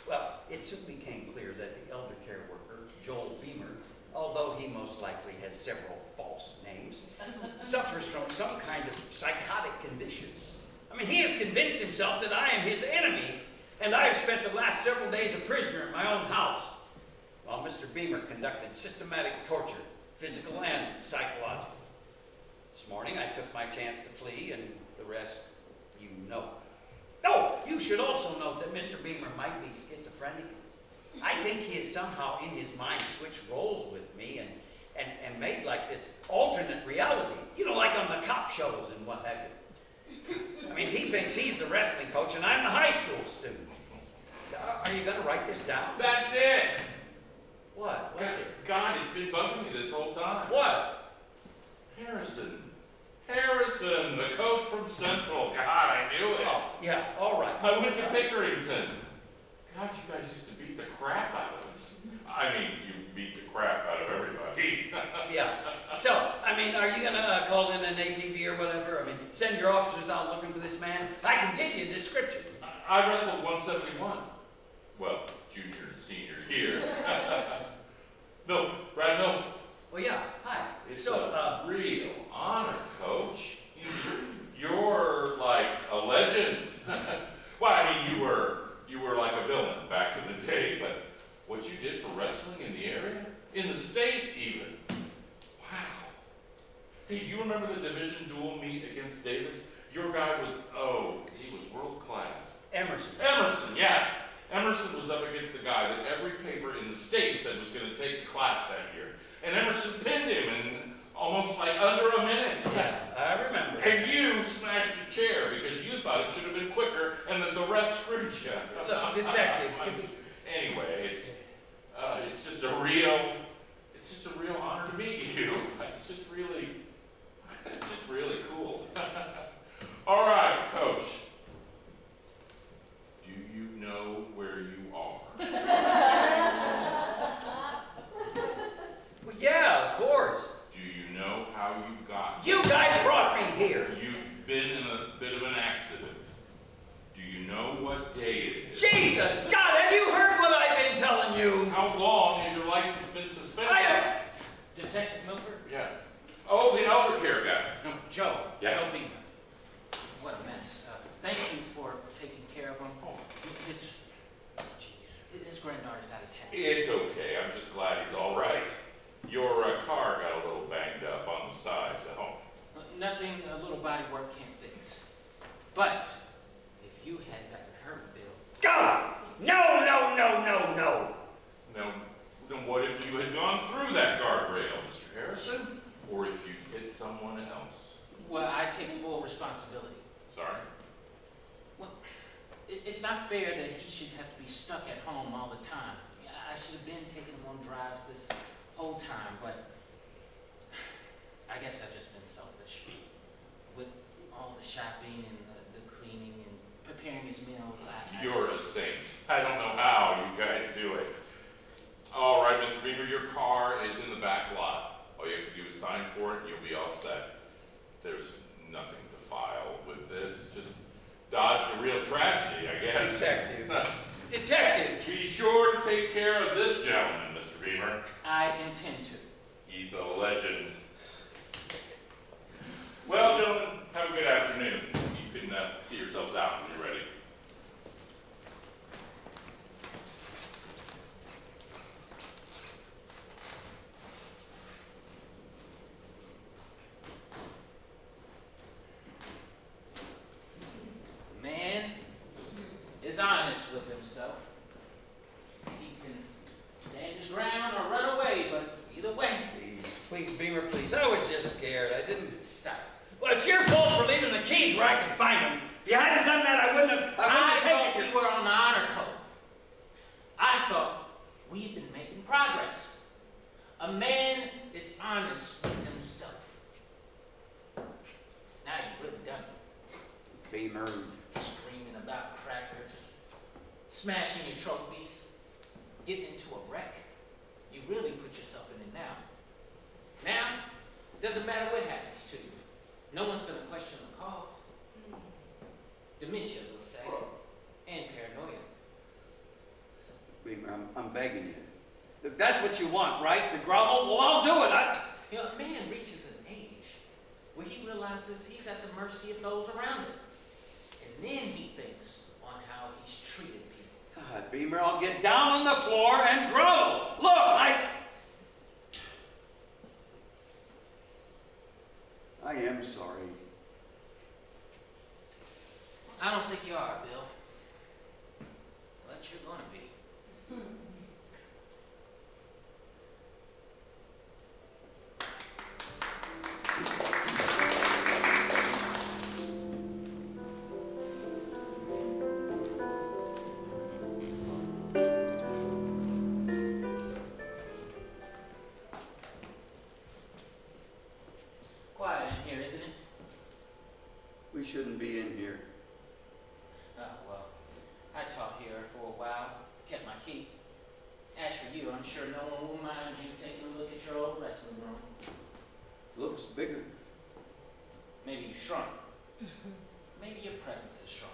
Well, it soon became clear that the elder care worker, Joel Beemer, although he most likely has several false names, suffers from some kind of psychotic condition. I mean, he has convinced himself that I am his enemy, and I have spent the last several days a prisoner in my own house, while Mr. Beemer conducted systematic torture, physical and psychological. This morning, I took my chance to flee, and the rest you know. Oh, you should also note that Mr. Beemer might be schizophrenic. I think he has somehow in his mind switched roles with me and made like this alternate reality. You know, like on the cop shows and what have you. I mean, he thinks he's the wrestling coach and I'm the high school student. Are you going to write this down? That's it! What? What's it? God, it's been bugging me this whole time. What? Harrison, the coach from Central. God, I knew it. Oh, yeah, all right. I went to Pickerington. God, you guys used to beat the crap out of us. I mean, you beat the crap out of everybody. Yeah. So, I mean, are you going to call in an ATV or whatever? I mean, send your officers out looking for this man? I can give you a description. I wrestled 171. Well, junior and senior here. Brad Milford. Well, yeah, hi. It's So, a real honor, Coach. You're like a legend. Well, I mean, you were like a villain back in the day, but what you did for wrestling in the area, in the state even, wow. Hey, do you remember the division duel meet against Davis? Your guy was, he was world class. Emerson, yeah. Emerson was up against the guy that every paper in the state said was going to take the class that year. And Emerson pinned him in almost like under a minute. Yeah, I remember. And you smashed a chair because you thought it should have been quicker and that the ref screwed you. Look, detective. Anyway, it's just a real honor to meet you. It's just really cool. All right, Coach. Do you know where you are? Well, yeah, of course. Do you know how you got You guys brought me here. You've been in a bit of an accident. Do you know what day it is? Jesus, God, have you heard what I've been telling you? How Detective Milford? Yeah. Oh, the elder care guy. Joe. Yeah. Joe Beemer. What a mess. Thank you for taking care of him. His granddaughter's out of town. It's okay. I'm just glad he's all right. Your car got a little banged up on the sides at home. Nothing a little body work can't fix. But if you had gotten hurt, Bill. God! No, no, no, no, no! Now, then what if you had gone through that guardrail, Mr. Harrison? Or if you hit someone else? Well, I take full responsibility. Sorry? Well, it's not fair that he should have to be stuck at home all the time. I should have been taking him on drives this whole time, but I guess I've just been selfish. With all the shopping and the cleaning and preparing his meals, You're a saint. I don't know how you guys do it. All right, Mr. Beemer, your car is in the back lot. All you have to do is sign for it, and you'll be all set. There's nothing to file with this. Just dodge the real tragedy, I guess. Detective. Detective! Be sure to take care of this gentleman, Mr. Beemer. I intend to. He's a legend. Well, gentlemen, have a good afternoon. You can see yourselves out when you're ready. Man is honest with himself. He can stand his ground or run away, but either way. Please, Beemer, please. I was just scared. I didn't stop. Well, it's your fault for leaving the keys where I can find them. If you hadn't done that, I wouldn't have I thought taken we were on the honor code. I thought we'd been making progress. A man is honest with himself. Now you've really done it. Beemer. Screaming about crackers, smashing your trophies, getting into a wreck. You really put yourself in it now. Now, doesn't matter what happens to you. No one's going to question the cause. Dementia, they'll say, and paranoia. Beemer, I'm begging you. If that's what you want, right? To grovel, well, I'll do it. You know, a man reaches an age where he realizes he's at the mercy of those around him. And then he thinks on how he's treated people. God, Beemer, I'll get down on the floor and grovel. Look, I am sorry. I don't think you are, Bill. But you're going to be. Quiet in here, isn't it? We shouldn't be in here. Oh, well, I taught here for a while, kept my key. As for you, I'm sure no one will mind you taking a look at your old wrestling room. Looks bigger. Maybe you shrunk. Maybe your presence has shrunk.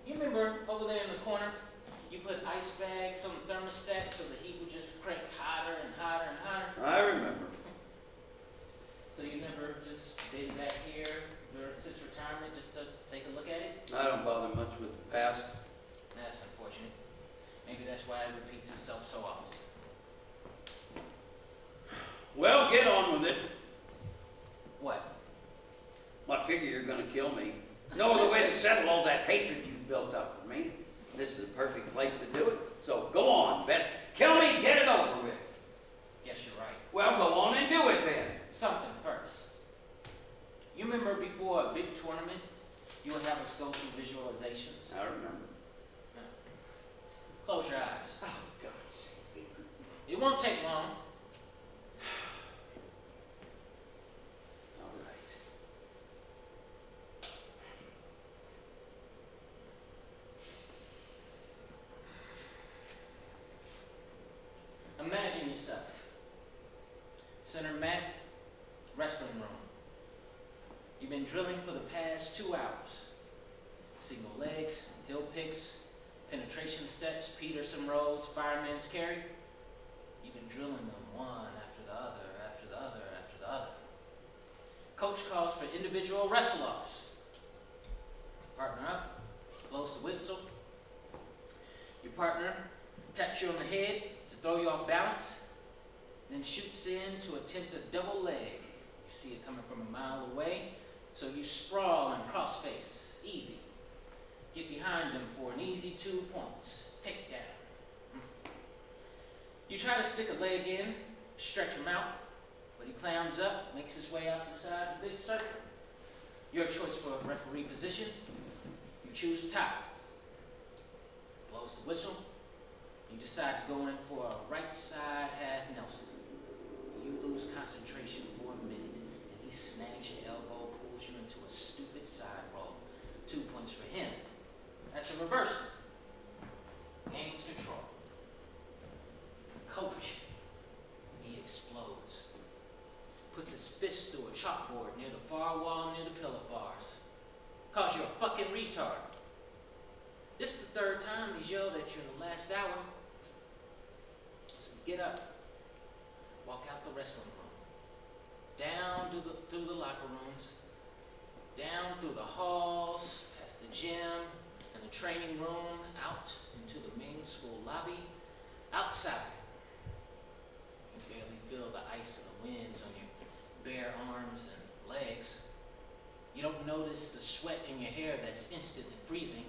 You remember over there in the corner, you put ice bags on the thermostat so the heat would just crank hotter and hotter and hotter? I remember. So you never just stayed back here since retirement just to take a look at it? I don't bother much with the past. That's unfortunate. Maybe that's why it repeats itself so often. Well, get on with it. What? I figure you're going to kill me. No other way to settle all that hatred you've built up for me. This is the perfect place to do it. So go on, best. Kill me, get it over with. Yes, you're right. Well, go on and do it then. Something first. You remember before a big tournament, you would have us go through visualizations? I remember. No. Close your eyes. Oh, God's sake. It won't take long. All right. Imagine yourself. Center mat, wrestling room. You've been drilling for the past 2 hours. Single legs, hill picks, penetration steps, Peterson rolls, fireman's carry. You've been drilling them one after the other, after the other, after the other. Coach calls for individual wrestle-offs. Partner up, blows the whistle. Your partner taps you on the head to throw you off balance, then shoots in to attempt a double leg. You see it coming from a mile away, so you sprawl and cross-face. Easy. Get behind him for an easy 2 points. Takedown. You try to stick a leg in, stretch him out, but he clams up, makes his way out the side of the big circle. Your choice for a referee position, you choose top. Blows the whistle, you decide to go in for a right side half Nelson. You lose concentration for a minute, and he snags your elbow, pulls you into a stupid side roll. 2 points for him. That's a reversal. Gains control. Coach, he explodes. Puts his fist through a chalkboard near the far wall near the pillar bars. Calls you a fucking retard. This is the third time he's yelled at you in the last hour. So get up. Walk out the wrestling room. Down through the locker rooms. Down through the halls, past the gym and the training room, out into the main school lobby, outside. You barely feel the ice of the winds on your bare arms and legs. You don't notice the sweat in your hair that's instantly freezing.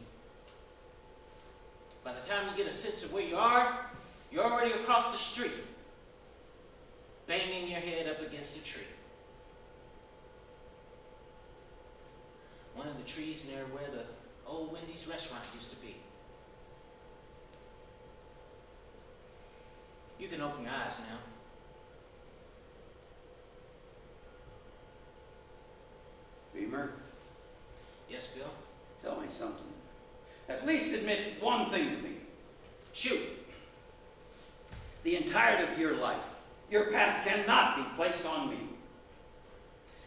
By the time you get a sense of where you are, you're already across the street, banging your head up against a tree. One of the trees near where the old Wendy's restaurant used to be. You can open your eyes now. Beemer, Yes, Bill? tell me something. At least admit one thing to me. Shoot. The entirety of your life, your path cannot be placed on me.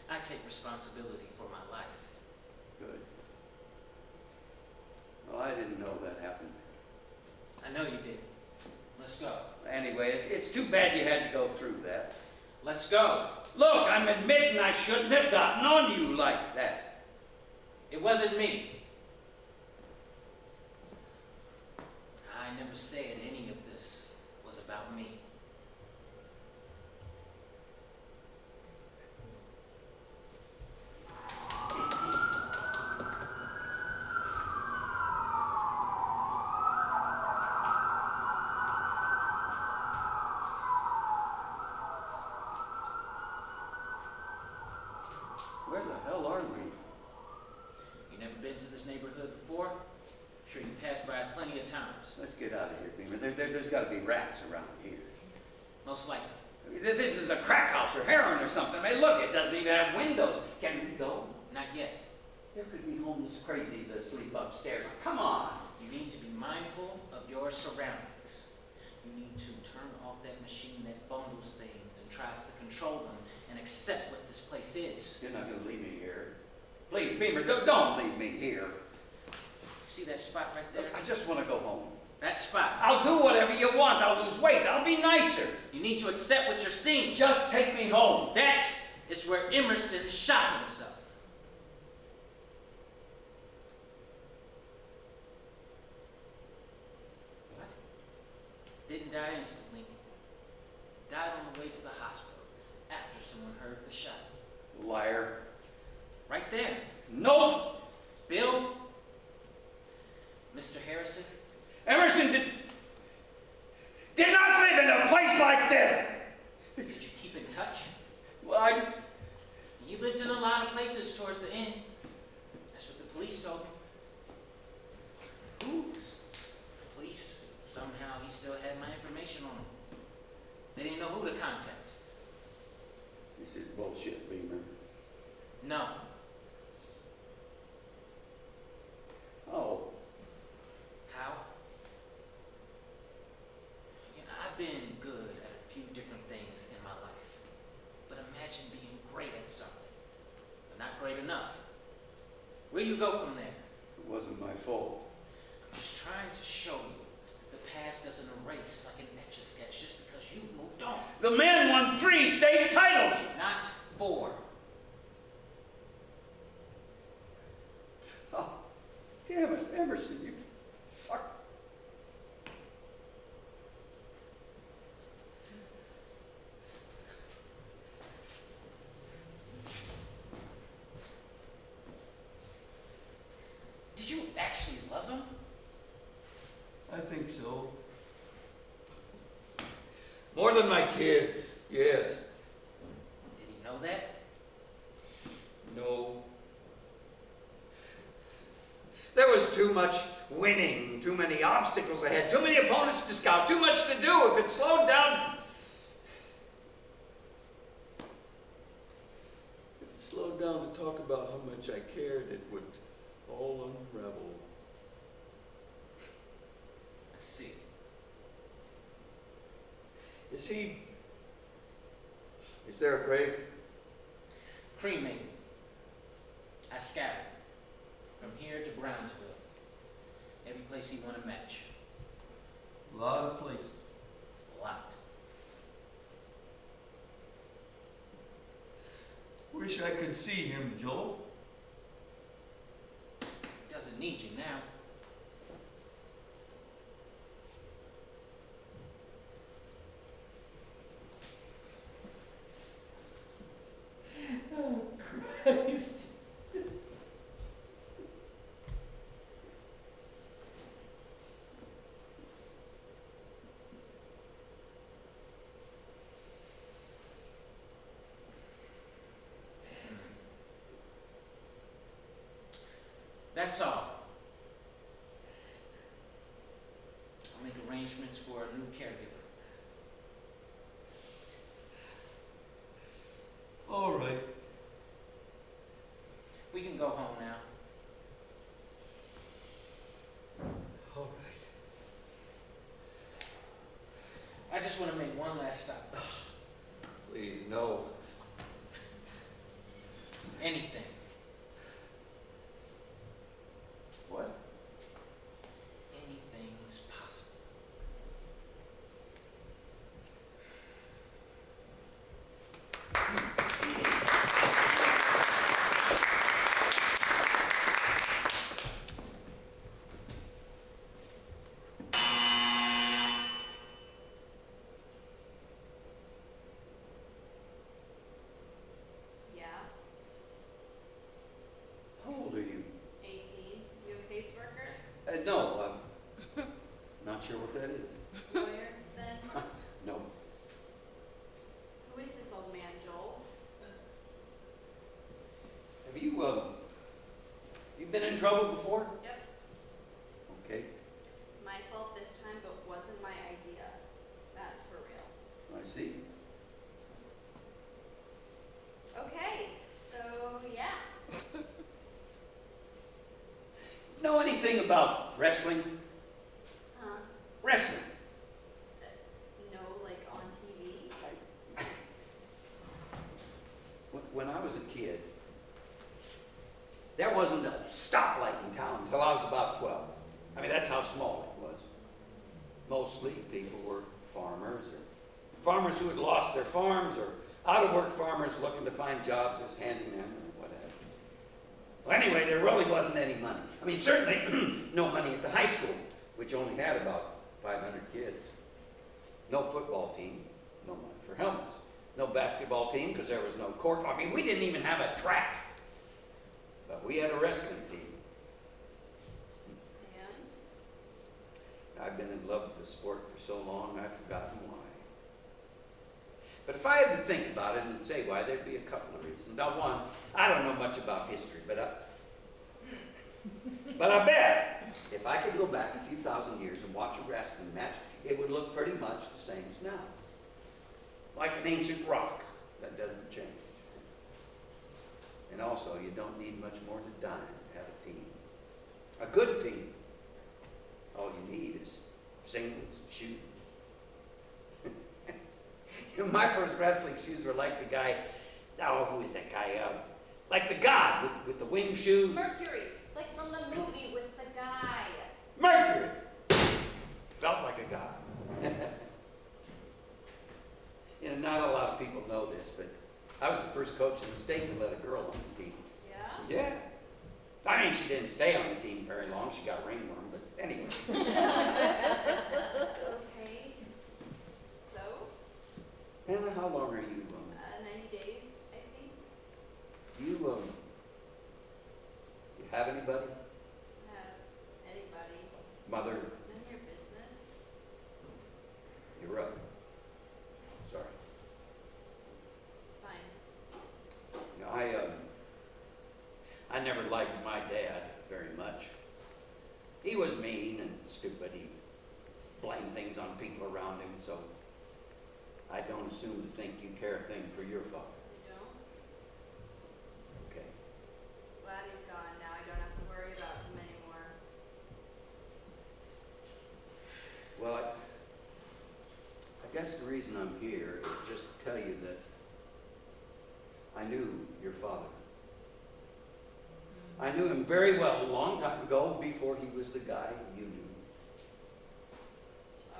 I take responsibility for my life. Good. Well, I didn't know that happened. I know you did. Let's go. Anyway, it's too bad you had to go through that. Let's go. Look, I'm admitting I shouldn't have gotten on you like that. It wasn't me. I never said any of this was about me. Where the hell are we? You never been to this neighborhood before? Sure you passed by it plenty of times. Let's get out of here, Beemer. There's got to be rats around here. Most likely. I mean, this is a crack house or heroin or something. I mean, look, it doesn't even have windows. Can we go? Not yet. There could be homeless crazies that sleep upstairs. Come on. You need to be mindful of your surroundings. You need to turn off that machine that bundles things and tries to control them and accept what this place is. You're not going to leave me here. Please, Beemer, don't leave me here. See that spot right there? Look, I just want to go home. That spot. I'll do whatever you want. I'll lose weight. I'll be nicer. You need to accept what you're seeing. Just take me home. That is where Emerson shot himself. What? Didn't die instantly. Died on the way to the hospital after someone heard the shot. Liar. Right there. Nope. Bill, Mr. Harrison, Emerson did not live in a place like this. did you keep in touch? Well, You lived in a lot of places towards the end. That's what the police told me. Who? The police, somehow he still had my information on him. They didn't know who to contact. This is bullshit, Beemer. No. Oh. How? I've been good at a few different things in my life. But imagine being great at something, but not great enough. Where do you go from there? It wasn't my fault. I'm just trying to show you that the past doesn't erase like an etch-a-sketch just because you've moved on. The men won 3 state titles. Not 4. Oh, damn it, Emerson, you fuck. Did you actually love him? I think so. More than my kids, yes. Did he know that? No. There was too much winning, too many obstacles ahead, too many opponents to scout, too much to do. If it slowed down... If it slowed down to talk about how much I cared, it would all unravel. I see. Is there a grave? Cremated. I scattered. From here to Brownsville. Every place he wanted to match. A lot of places. A lot. Wish I could see him, Joel. He doesn't need you now. Oh, Christ. That's all. I'll make arrangements for a new caregiver. All right. We can go home now. All right. I just want to make one last stop. Please, no. Anything. What? Anything's possible. Yeah, How old are you? 18. You a caseworker? No, not sure what that is. Lawyer, then? No. Who is this old man, Joel? Have you been in trouble before? Yep. Okay, My fault this time, but wasn't my idea. That's for real. I see. Okay, so yeah. Know anything about wrestling? Huh? Wrestling. No, like on TV? When I was a kid, there wasn't a stoplight in town until I was about 12. I mean, that's how small it was. Mostly people were farmers, or farmers who had lost their farms, or out-of-work farmers looking to find jobs as handymen or whatever. Well, anyway, there really wasn't any money. I mean, certainly no money at the high school, which only had about 500 kids. No football team, no money for helmets. No basketball team because there was no court. I mean, we didn't even have a track. But we had a wrestling team. And? I've been in love with the sport for so long, I've forgotten why. But if I had to think about it and say why, there'd be a couple of reasons. Now, one, I don't know much about history, but I bet if I could go back a few thousand years and watch a wrestling match, it would look pretty much the same as now. Like an ancient rock that doesn't change. And also, you don't need much more than a dime to have a team. A good team. All you need is singles and shoes. You know, my first wrestling shoes were like the guy, oh, who is that guy? Like the god with the wing shoes. Mercury, like from the movie with the guy. Mercury! Felt like a I was the first coach in the state to let a girl on the team. Yeah? Yeah. I mean, she didn't stay on the team very long. She got ringworm, but anyway. Okay. So, Hannah, how long are you? 90 days, I think. You have anybody? Have anybody. Mother? None of your business. You're right. Sorry. It's fine. You know, I never liked my dad very much. He was mean and stupid. He blamed things on people around him, so I don't assume to think you care a thing for your father. You don't? Okay. Glad he's gone now. I don't have to worry about him anymore. Well, I guess the reason I'm here is just to tell you that I knew your father. I knew him very well a long time ago before he was the guy you knew. So,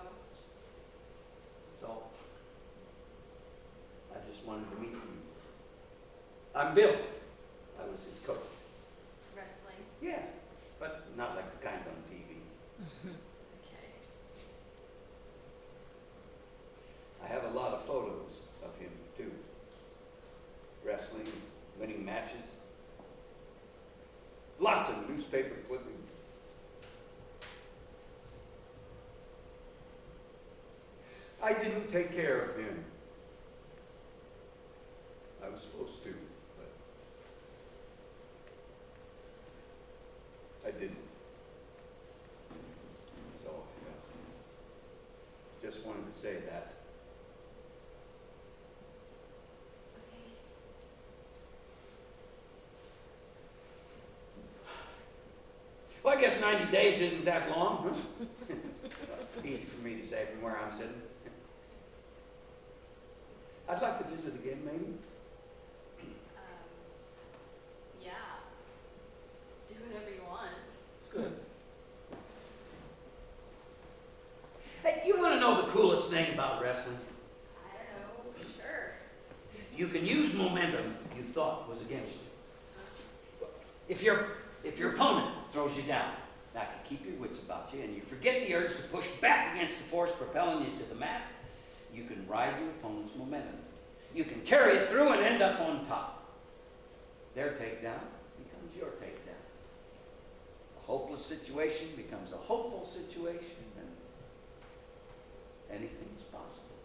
So, I just wanted to meet you. I'm Bill. I was his coach. wrestling. Yeah, but not like the kind on TV. Okay. I have a lot of photos of him, too. Wrestling, winning matches. Lots of newspaper clippings. I didn't take care of him. I was supposed to, but I didn't. So, just wanted to say that. Okay. Well, I guess 90 days isn't that long, huh? Easy for me to say from where I'm sitting. I'd like to visit again, maybe. Yeah. Do whatever you want. Good. Hey, you want to know the coolest thing about wrestling? I don't know. Sure. You can use momentum you thought was against you. If your opponent throws you down, that can keep your wits about you, and you forget the urge to push back against the force propelling you to the mat, you can ride your opponent's momentum. You can carry it through and end up on top. Their takedown becomes your takedown. A hopeless situation becomes a hopeful situation, and anything is possible.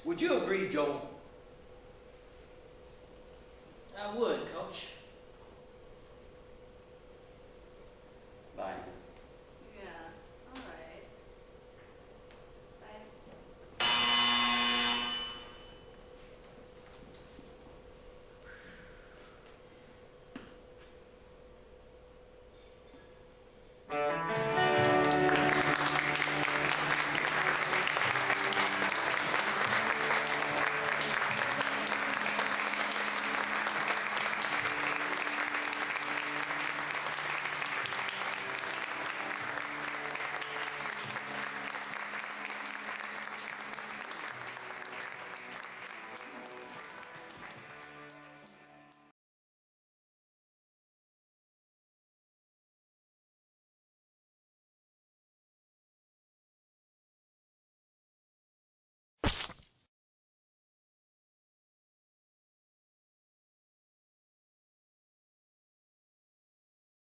Would you agree, Joel? I would, Coach.